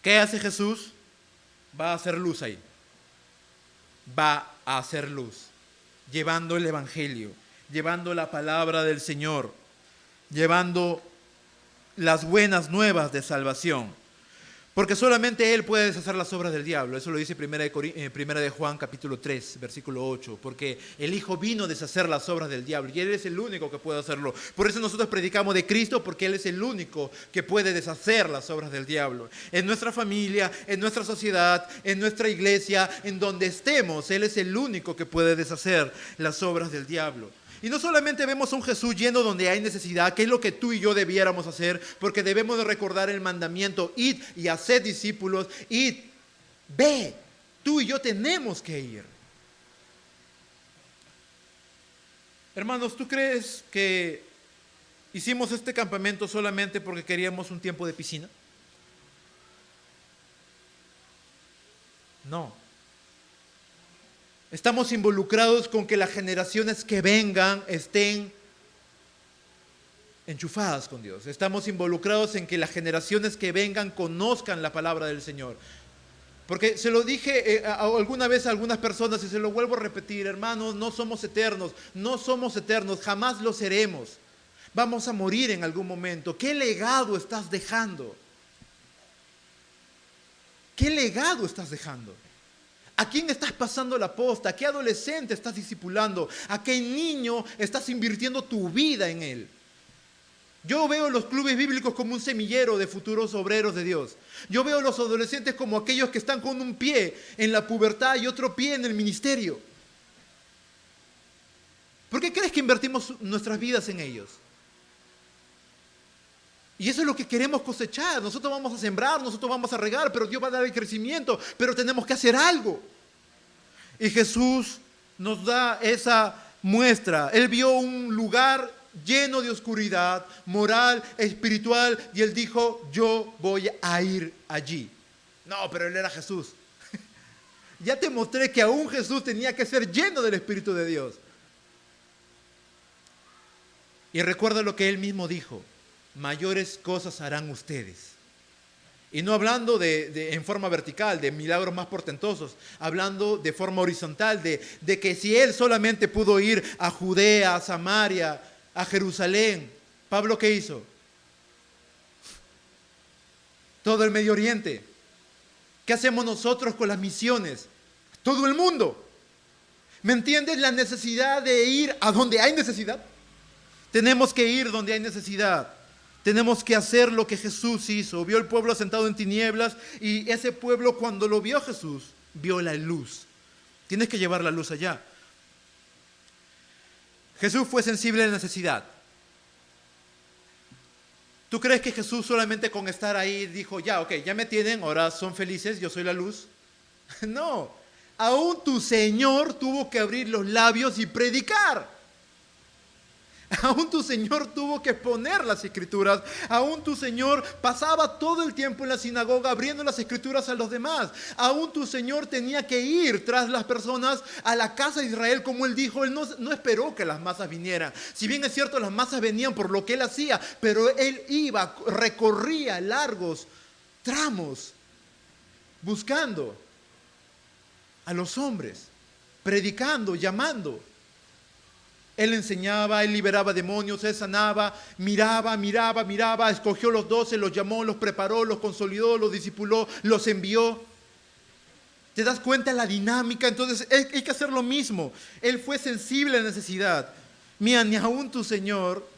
¿Qué hace Jesús? Va a hacer luz ahí. Va a hacer luz. Llevando el Evangelio, llevando la palabra del Señor, llevando las buenas nuevas de salvación. Porque solamente Él puede deshacer las obras del diablo. Eso lo dice primera de Juan capítulo 3, versículo 8. Porque el Hijo vino a deshacer las obras del diablo y Él es el único que puede hacerlo. Por eso nosotros predicamos de Cristo, porque Él es el único que puede deshacer las obras del diablo. En nuestra familia, en nuestra sociedad, en nuestra iglesia, en donde estemos, Él es el único que puede deshacer las obras del diablo. Y no solamente vemos a un Jesús yendo donde hay necesidad, que es lo que tú y yo debiéramos hacer, porque debemos de recordar el mandamiento, id y haced discípulos, id, ve, tú y yo tenemos que ir. Hermanos, ¿tú crees que hicimos este campamento solamente porque queríamos un tiempo de piscina? No. Estamos involucrados con que las generaciones que vengan estén enchufadas con Dios. Estamos involucrados en que las generaciones que vengan conozcan la palabra del Señor. Porque se lo dije alguna vez a algunas personas y se lo vuelvo a repetir, hermanos, no somos eternos, jamás lo seremos. Vamos a morir en algún momento. ¿Qué legado estás dejando? ¿Qué legado estás dejando? ¿A quién estás pasando la posta? ¿A qué adolescente estás discipulando? ¿A qué niño estás invirtiendo tu vida en él? Yo veo los clubes bíblicos como un semillero de futuros obreros de Dios. Yo veo a los adolescentes como aquellos que están con un pie en la pubertad y otro pie en el ministerio. ¿Por qué crees que invertimos nuestras vidas en ellos? Y eso es lo que queremos cosechar. Nosotros vamos a sembrar, nosotros vamos a regar, pero Dios va a dar el crecimiento, pero tenemos que hacer algo. Y Jesús nos da esa muestra. Él vio un lugar lleno de oscuridad, moral, espiritual, y Él dijo, yo voy a ir allí. No, pero Él era Jesús. Ya te mostré que aún Jesús tenía que ser lleno del Espíritu de Dios. Y recuerda lo que Él mismo dijo. Mayores cosas harán ustedes. Y no hablando en forma vertical, de milagros más portentosos, hablando de forma horizontal, de que si Él solamente pudo ir a Judea, a Samaria, a Jerusalén, ¿Pablo qué hizo? Todo el Medio Oriente. ¿Qué hacemos nosotros con las misiones? Todo el mundo. ¿Me entiendes la necesidad de ir a donde hay necesidad? Tenemos que ir donde hay necesidad. Tenemos que hacer lo que Jesús hizo. Vio el pueblo sentado en tinieblas y ese pueblo cuando lo vio Jesús, vio la luz. Tienes que llevar la luz allá. Jesús fue sensible a la necesidad. ¿Tú crees que Jesús solamente con estar ahí dijo, ya, ok, ya me tienen, ahora son felices, yo soy la luz? No, aún tu Señor tuvo que abrir los labios y predicar. Aún tu Señor tuvo que poner las escrituras. Aún tu Señor pasaba todo el tiempo en la sinagoga abriendo las escrituras a los demás. Aún tu Señor tenía que ir tras las personas a la casa de Israel, como Él dijo. Él no esperó que las masas vinieran. Si bien es cierto, las masas venían por lo que Él hacía, pero Él iba, recorría largos tramos buscando a los hombres, predicando, llamando. Él enseñaba, Él liberaba demonios, Él sanaba, miraba, escogió los 12, los llamó, los preparó, los consolidó, los discipuló, los envió. ¿Te das cuenta de la dinámica? Entonces hay que hacer lo mismo. Él fue sensible a la necesidad. Mira, ni aún tu Señor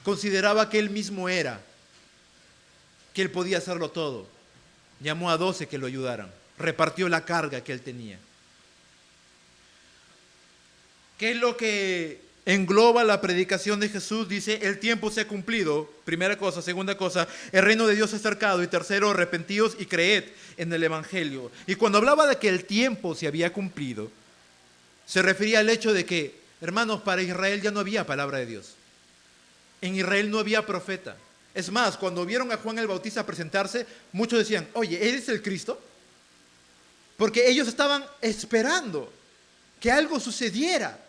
consideraba que Él mismo era, que Él podía hacerlo todo. Llamó a 12 que lo ayudaran, repartió la carga que Él tenía. ¿Qué es lo que engloba la predicación de Jesús? Dice, el tiempo se ha cumplido. Primera cosa. Segunda cosa, el reino de Dios se ha acercado. Y tercero, arrepentíos y creed en el Evangelio. Y cuando hablaba de que el tiempo se había cumplido, se refería al hecho de que, hermanos, para Israel ya no había palabra de Dios. En Israel no había profeta. Es más, cuando vieron a Juan el Bautista presentarse, muchos decían, oye, ¿eres el Cristo? Porque ellos estaban esperando que algo sucediera.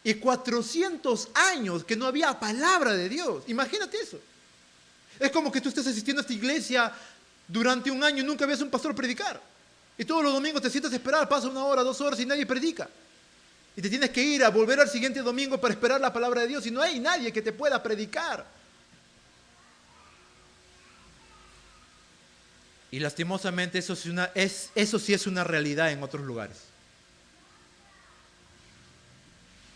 Y 400 años que no había palabra de Dios. Imagínate eso. Es como que tú estés asistiendo a esta iglesia durante un año y nunca ves a un pastor predicar. Y todos los domingos te sientas a esperar, pasa 1 hora, 2 horas y nadie predica. Y te tienes que ir a volver al siguiente domingo para esperar la palabra de Dios y no hay nadie que te pueda predicar. Y lastimosamente eso sí es una realidad en otros lugares.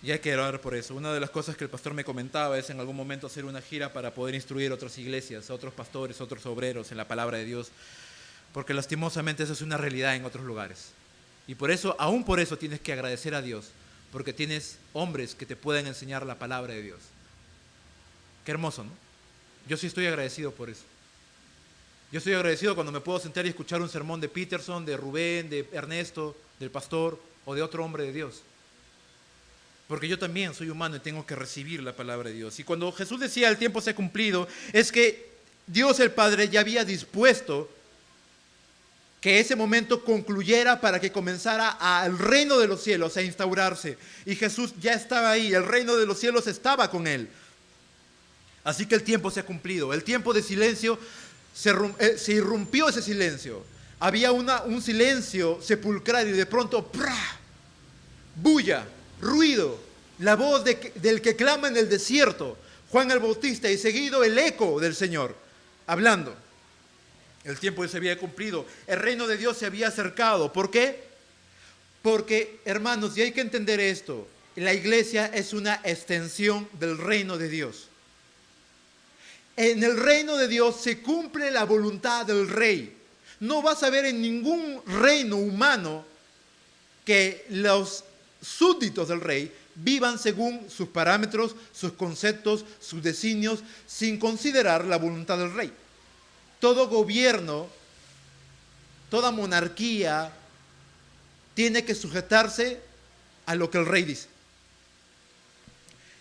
Y hay que orar por eso. Una de las cosas que el pastor me comentaba es en algún momento hacer una gira para poder instruir a otras iglesias, a otros pastores, a otros obreros en la palabra de Dios. Porque lastimosamente eso es una realidad en otros lugares. Y por eso, aún por eso tienes que agradecer a Dios, porque tienes hombres que te pueden enseñar la palabra de Dios. Qué hermoso, ¿no? Yo sí estoy agradecido por eso. Yo estoy agradecido cuando me puedo sentar y escuchar un sermón de Peterson, de Rubén, de Ernesto, del pastor o de otro hombre de Dios. Porque yo también soy humano y tengo que recibir la palabra de Dios. Y cuando Jesús decía el tiempo se ha cumplido, es que Dios el Padre ya había dispuesto que ese momento concluyera para que comenzara al reino de los cielos a instaurarse. Y Jesús ya estaba ahí, el reino de los cielos estaba con Él. Así que el tiempo se ha cumplido. El tiempo de silencio, se irrumpió ese silencio. Había un silencio sepulcral y de pronto, ¡prá! Bulla, ruido, la voz del que clama en el desierto, Juan el Bautista, y seguido el eco del Señor, hablando. El tiempo se había cumplido, el reino de Dios se había acercado. ¿Por qué? Porque, hermanos, y hay que entender esto, la iglesia es una extensión del reino de Dios. En el reino de Dios se cumple la voluntad del rey. No vas a ver en ningún reino humano que los súbditos del rey vivan según sus parámetros, sus conceptos, sus designios, sin considerar la voluntad del rey. Todo gobierno, toda monarquía tiene que sujetarse a lo que el rey dice.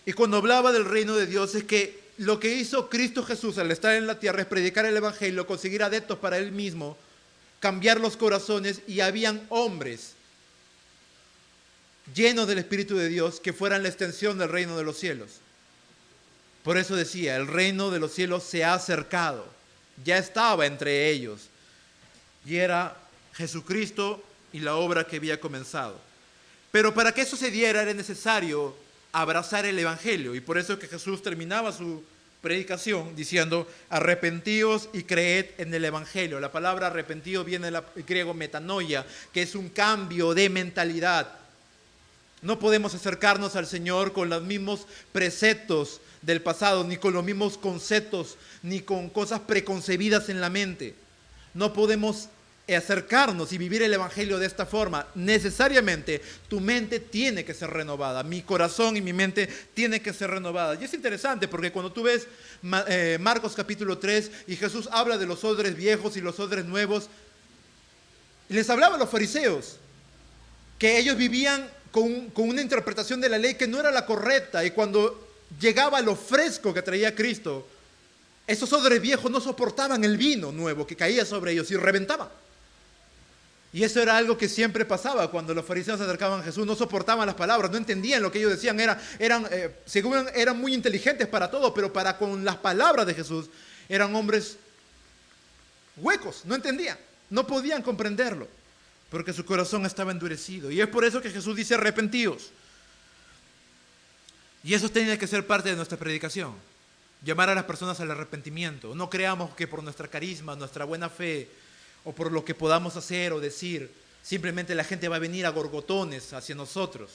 Y cuando hablaba del reino de Dios es que lo que hizo Cristo Jesús al estar en la tierra es predicar el evangelio, conseguir adeptos para Él mismo, cambiar los corazones, y habían hombres llenos del Espíritu de Dios que fueran la extensión del reino de los cielos. Por eso decía, el reino de los cielos se ha acercado, ya estaba entre ellos, y era Jesucristo y la obra que había comenzado. Pero para que eso se diera era necesario abrazar el evangelio, y por eso es que Jesús terminaba su predicación diciendo, arrepentíos y creed en el evangelio. La palabra arrepentido viene del griego metanoia, que es un cambio de mentalidad. No podemos acercarnos al Señor con los mismos preceptos del pasado, ni con los mismos conceptos, ni con cosas preconcebidas en la mente. No podemos acercarnos y vivir el Evangelio de esta forma, necesariamente tu mente tiene que ser renovada. Mi corazón y mi mente tienen que ser renovadas. Y es interesante porque cuando tú ves Marcos capítulo 3 y Jesús habla de los odres viejos y los odres nuevos, les hablaba a los fariseos que ellos vivían con una interpretación de la ley que no era la correcta, y cuando llegaba lo fresco que traía Cristo, esos odres viejos no soportaban el vino nuevo que caía sobre ellos y reventaban. Y eso era algo que siempre pasaba cuando los fariseos se acercaban a Jesús. No soportaban las palabras, no entendían lo que ellos decían. Según eran muy inteligentes para todo, pero para con las palabras de Jesús eran hombres huecos, no entendían, no podían comprenderlo, porque su corazón estaba endurecido. Y es por eso que Jesús dice: arrepentíos. Y eso tiene que ser parte de nuestra predicación, llamar a las personas al arrepentimiento. No creamos que por nuestra carisma, nuestra buena fe, o por lo que podamos hacer o decir, simplemente la gente va a venir a gorgotones hacia nosotros.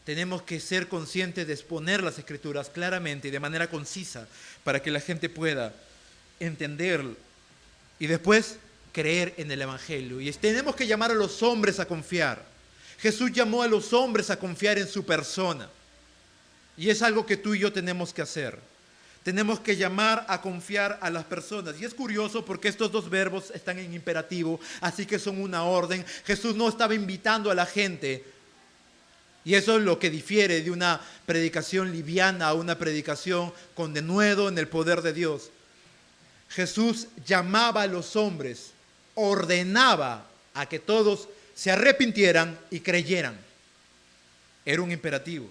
Tenemos que ser conscientes de exponer las Escrituras claramente y de manera concisa para que la gente pueda entender y después creer en el Evangelio. Y tenemos que llamar a los hombres a confiar. Jesús llamó a los hombres a confiar en su persona. Y es algo que tú y yo tenemos que hacer. Tenemos que llamar a confiar a las personas. Y es curioso porque estos dos verbos están en imperativo, así que son una orden. Jesús no estaba invitando a la gente. Y eso es lo que difiere de una predicación liviana a una predicación con denuedo en el poder de Dios. Jesús llamaba a los hombres, ordenaba a que todos se arrepintieran y creyeran. Era un imperativo.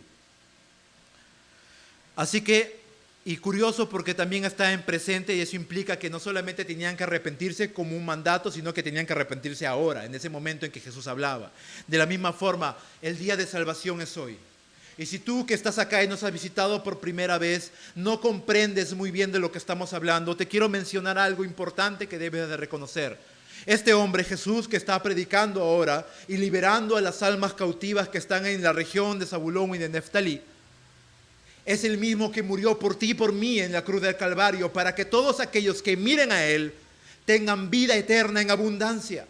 Así que, y curioso porque también está en presente, y eso implica que no solamente tenían que arrepentirse como un mandato, sino que tenían que arrepentirse ahora, en ese momento en que Jesús hablaba. De la misma forma, el día de salvación es hoy. Y si tú que estás acá y nos has visitado por primera vez, no comprendes muy bien de lo que estamos hablando, te quiero mencionar algo importante que debes de reconocer. Este hombre, Jesús, que está predicando ahora y liberando a las almas cautivas que están en la región de Zabulón y de Neftalí, es el mismo que murió por ti y por mí en la cruz del Calvario, para que todos aquellos que miren a Él tengan vida eterna en abundancia.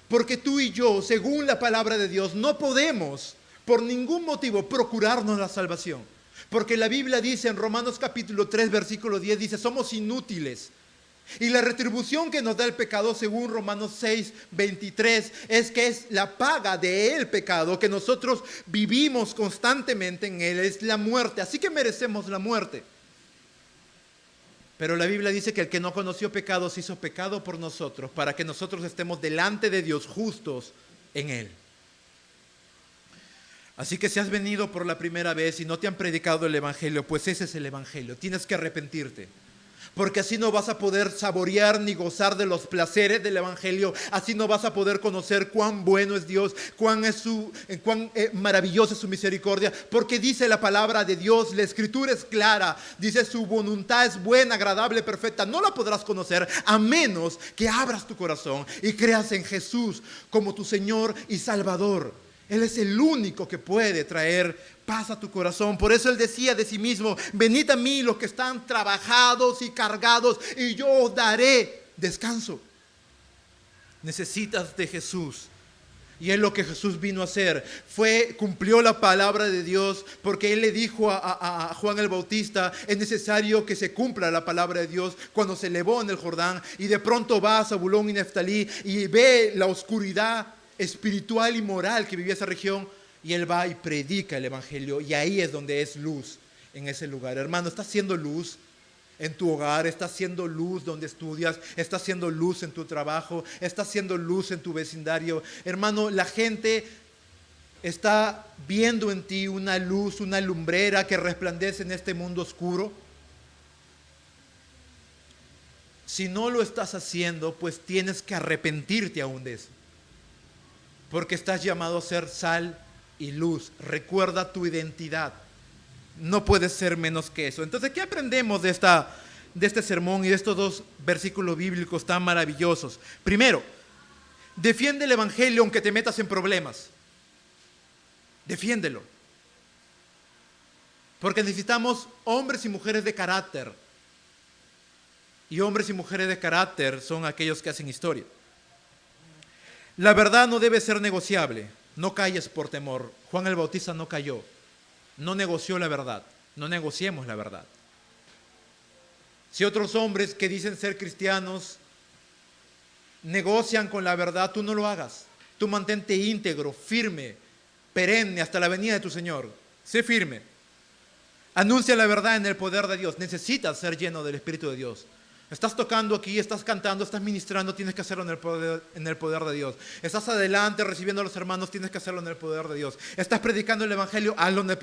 Porque tú y yo, según la palabra de Dios, no podemos por ningún motivo procurarnos la salvación. Porque la Biblia dice en Romanos capítulo 3, versículo 10, dice: somos inútiles. Y la retribución que nos da el pecado, según Romanos 6, 23, es que es la paga del pecado, que nosotros vivimos constantemente en él, es la muerte. Así que merecemos la muerte. Pero la Biblia dice que el que no conoció pecado se hizo pecado por nosotros, para que nosotros estemos delante de Dios justos en él. Así que si has venido por la primera vez y no te han predicado el Evangelio, pues ese es el Evangelio. Tienes que arrepentirte. Porque así no vas a poder saborear ni gozar de los placeres del Evangelio. Así no vas a poder conocer cuán bueno es Dios, cuán maravillosa es su misericordia. Porque dice la palabra de Dios, la Escritura es clara. Dice: su voluntad es buena, agradable, perfecta. No la podrás conocer a menos que abras tu corazón y creas en Jesús como tu Señor y Salvador. Él es el único que puede traer paz a tu corazón. Por eso Él decía de sí mismo: venid a mí los que están trabajados y cargados, y yo os daré descanso. Necesitas de Jesús. Y es lo que Jesús vino a hacer. Cumplió la palabra de Dios, porque Él le dijo a Juan el Bautista: es necesario que se cumpla la palabra de Dios, cuando se elevó en el Jordán. Y de pronto va a Zabulón y Neftalí y ve la oscuridad espiritual y moral que vivía esa región, y Él va y predica el Evangelio, y ahí es donde es luz en ese lugar. Hermano, está siendo luz en tu hogar, está siendo luz donde estudias, está siendo luz en tu trabajo, está siendo luz en tu vecindario. Hermano, la gente está viendo en ti una luz, una lumbrera que resplandece en este mundo oscuro. Si no lo estás haciendo, pues tienes que arrepentirte aún de eso. Porque estás llamado a ser sal y luz. Recuerda tu identidad. No puedes ser menos que eso. Entonces, ¿qué aprendemos de este sermón y de estos dos versículos bíblicos tan maravillosos? Primero, defiende el Evangelio aunque te metas en problemas. Defiéndelo. Porque necesitamos hombres y mujeres de carácter. Y hombres y mujeres de carácter son aquellos que hacen historia. La verdad no debe ser negociable. No calles por temor. Juan el Bautista no cayó. No negoció la verdad. No negociemos la verdad. Si otros hombres que dicen ser cristianos negocian con la verdad, tú no lo hagas. Tú mantente íntegro, firme, perenne hasta la venida de tu Señor. Sé firme. Anuncia la verdad en el poder de Dios. Necesitas ser lleno del Espíritu de Dios. Estás tocando aquí, estás cantando, estás ministrando, tienes que hacerlo en el poder de Dios. Estás adelante recibiendo a los hermanos, tienes que hacerlo en el poder de Dios. Estás predicando el Evangelio, hazlo en el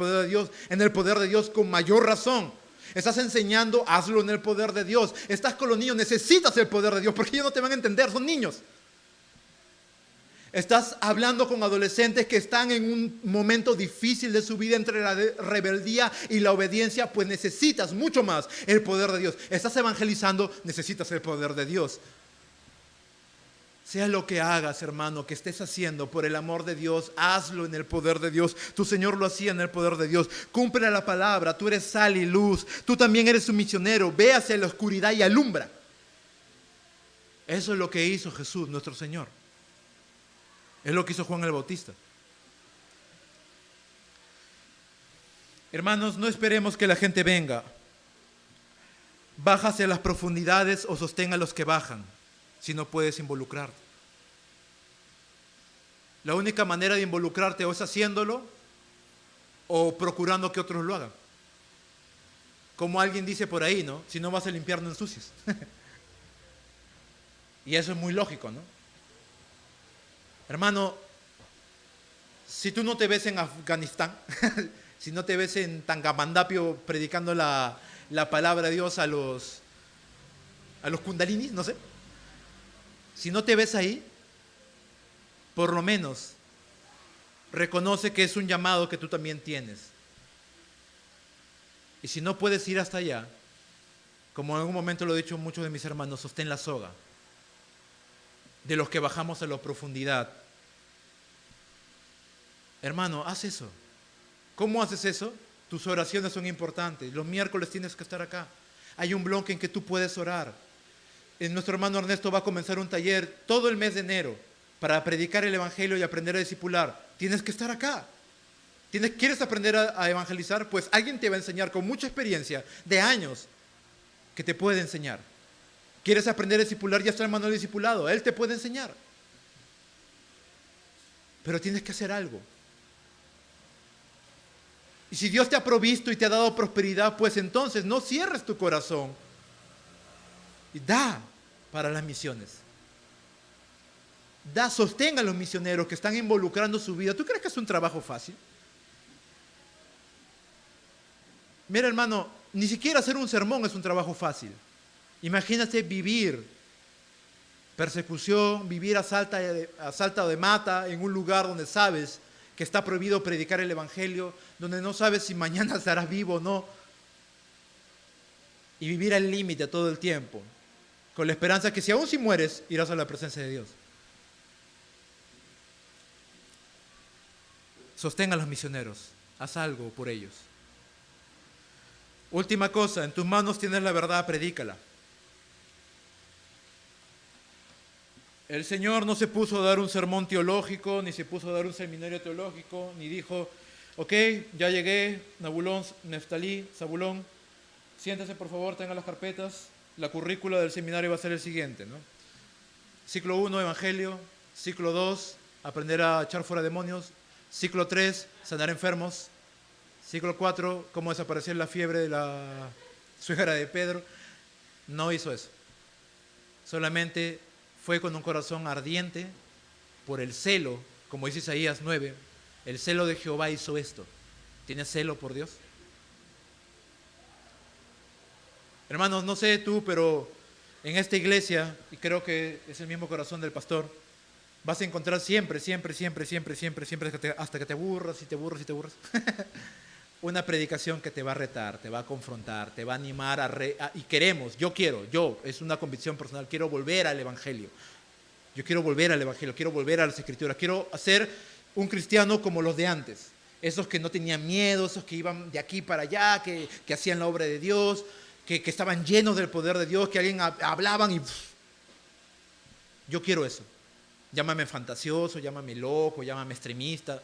poder de Dios con mayor razón. Estás enseñando, hazlo en el poder de Dios. Estás con los niños, necesitas el poder de Dios porque ellos no te van a entender, son niños. Estás hablando con adolescentes que están en un momento difícil de su vida entre la rebeldía y la obediencia, pues necesitas mucho más el poder de Dios. Estás evangelizando, necesitas el poder de Dios. Sea lo que hagas, hermano, que estés haciendo por el amor de Dios, hazlo en el poder de Dios. Tu Señor lo hacía en el poder de Dios. Cumple la palabra, tú eres sal y luz. Tú también eres un misionero, ve hacia la oscuridad y alumbra. Eso es lo que hizo Jesús, nuestro Señor. Es lo que hizo Juan el Bautista. Hermanos, no esperemos que la gente venga. Baja hacia las profundidades o sostén a los que bajan, si no puedes involucrarte. La única manera de involucrarte o es haciéndolo o procurando que otros lo hagan. Como alguien dice por ahí, ¿no? Si no vas a limpiar, no ensucias. Y eso es muy lógico, ¿no? Hermano, si tú no te ves en Afganistán, si no te ves en Tangamandapio predicando la palabra de Dios a los kundalinis, no sé. Si no te ves ahí, por lo menos reconoce que es un llamado que tú también tienes. Y si no puedes ir hasta allá, como en algún momento lo he dicho muchos de mis hermanos, sostén la soga de los que bajamos a la profundidad. Hermano, haz eso. ¿Cómo haces eso? Tus oraciones son importantes. Los miércoles tienes que estar acá. Hay un bloque en que tú puedes orar. Nuestro hermano Ernesto va a comenzar un taller todo el mes de enero para predicar el Evangelio y aprender a discipular. Tienes que estar acá. ¿Quieres aprender a evangelizar? Pues alguien te va a enseñar con mucha experiencia de años que te puede enseñar. ¿Quieres aprender a discipular? Ya está el hermano discipulado. Él te puede enseñar. Pero tienes que hacer algo. Y si Dios te ha provisto y te ha dado prosperidad, pues entonces no cierres tu corazón. Y da para las misiones. Sostén a los misioneros que están involucrando su vida. ¿Tú crees que es un trabajo fácil? Mira, hermano, ni siquiera hacer un sermón es un trabajo fácil. Imagínate vivir persecución, vivir a salta de mata en un lugar donde sabes que está prohibido predicar el Evangelio, donde no sabes si mañana estarás vivo o no, y vivir al límite todo el tiempo, con la esperanza que si aún si mueres, irás a la presencia de Dios. Sostén a los misioneros, haz algo por ellos. Última cosa, en tus manos tienes la verdad, predícala. El Señor no se puso a dar un sermón teológico, ni se puso a dar un seminario teológico, ni dijo, ok, ya llegué, Nabulón, Neftalí, Zabulón, siéntese por favor, tengan las carpetas. La currícula del seminario va a ser el siguiente, ¿no? Ciclo 1, Evangelio. Ciclo 2, aprender a echar fuera demonios. Ciclo 3, sanar enfermos. Ciclo 4, cómo desaparecer la fiebre de la suegra de Pedro. No hizo eso. Solamente fue con un corazón ardiente por el celo, como dice Isaías 9, el celo de Jehová hizo esto. ¿Tienes celo por Dios? Hermanos, no sé tú, pero en esta iglesia, y creo que es el mismo corazón del pastor, vas a encontrar siempre, hasta que te aburras y te aburras y te aburras, una predicación que te va a retar, te va a confrontar, te va a animar y es una convicción personal, quiero volver al Evangelio. Yo quiero volver al Evangelio, quiero volver a las Escrituras, quiero ser un cristiano como los de antes. Esos que no tenían miedo, esos que iban de aquí para allá, que hacían la obra de Dios, que estaban llenos del poder de Dios, que alguien hablaban y... Yo quiero eso. Llámame fantasioso, llámame loco, llámame extremista.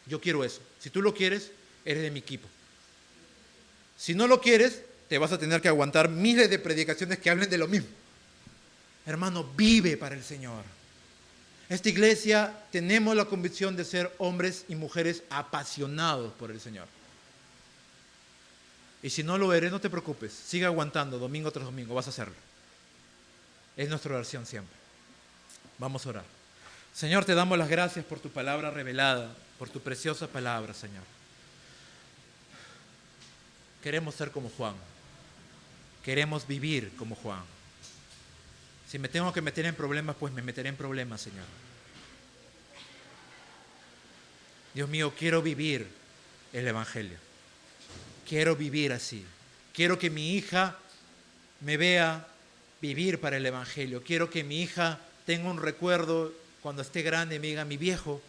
Yo quiero eso. Si tú lo quieres, eres de mi equipo. Si no lo quieres, te vas a tener que aguantar miles de predicaciones que hablen de lo mismo. Hermano, vive para el Señor. Esta iglesia tenemos la convicción de ser hombres y mujeres apasionados por el Señor. Y si no lo eres, no te preocupes. Sigue aguantando domingo tras domingo, vas a hacerlo. Es nuestra oración siempre. Vamos a orar. Señor, te damos las gracias por tu palabra revelada, por tu preciosa palabra, Señor. Queremos ser como Juan. Queremos vivir como Juan. Si me tengo que meter en problemas, pues me meteré en problemas, Señor. Dios mío, quiero vivir el Evangelio. Quiero vivir así. Quiero que mi hija me vea vivir para el Evangelio. Quiero que mi hija tenga un recuerdo cuando esté grande y me diga: mi viejo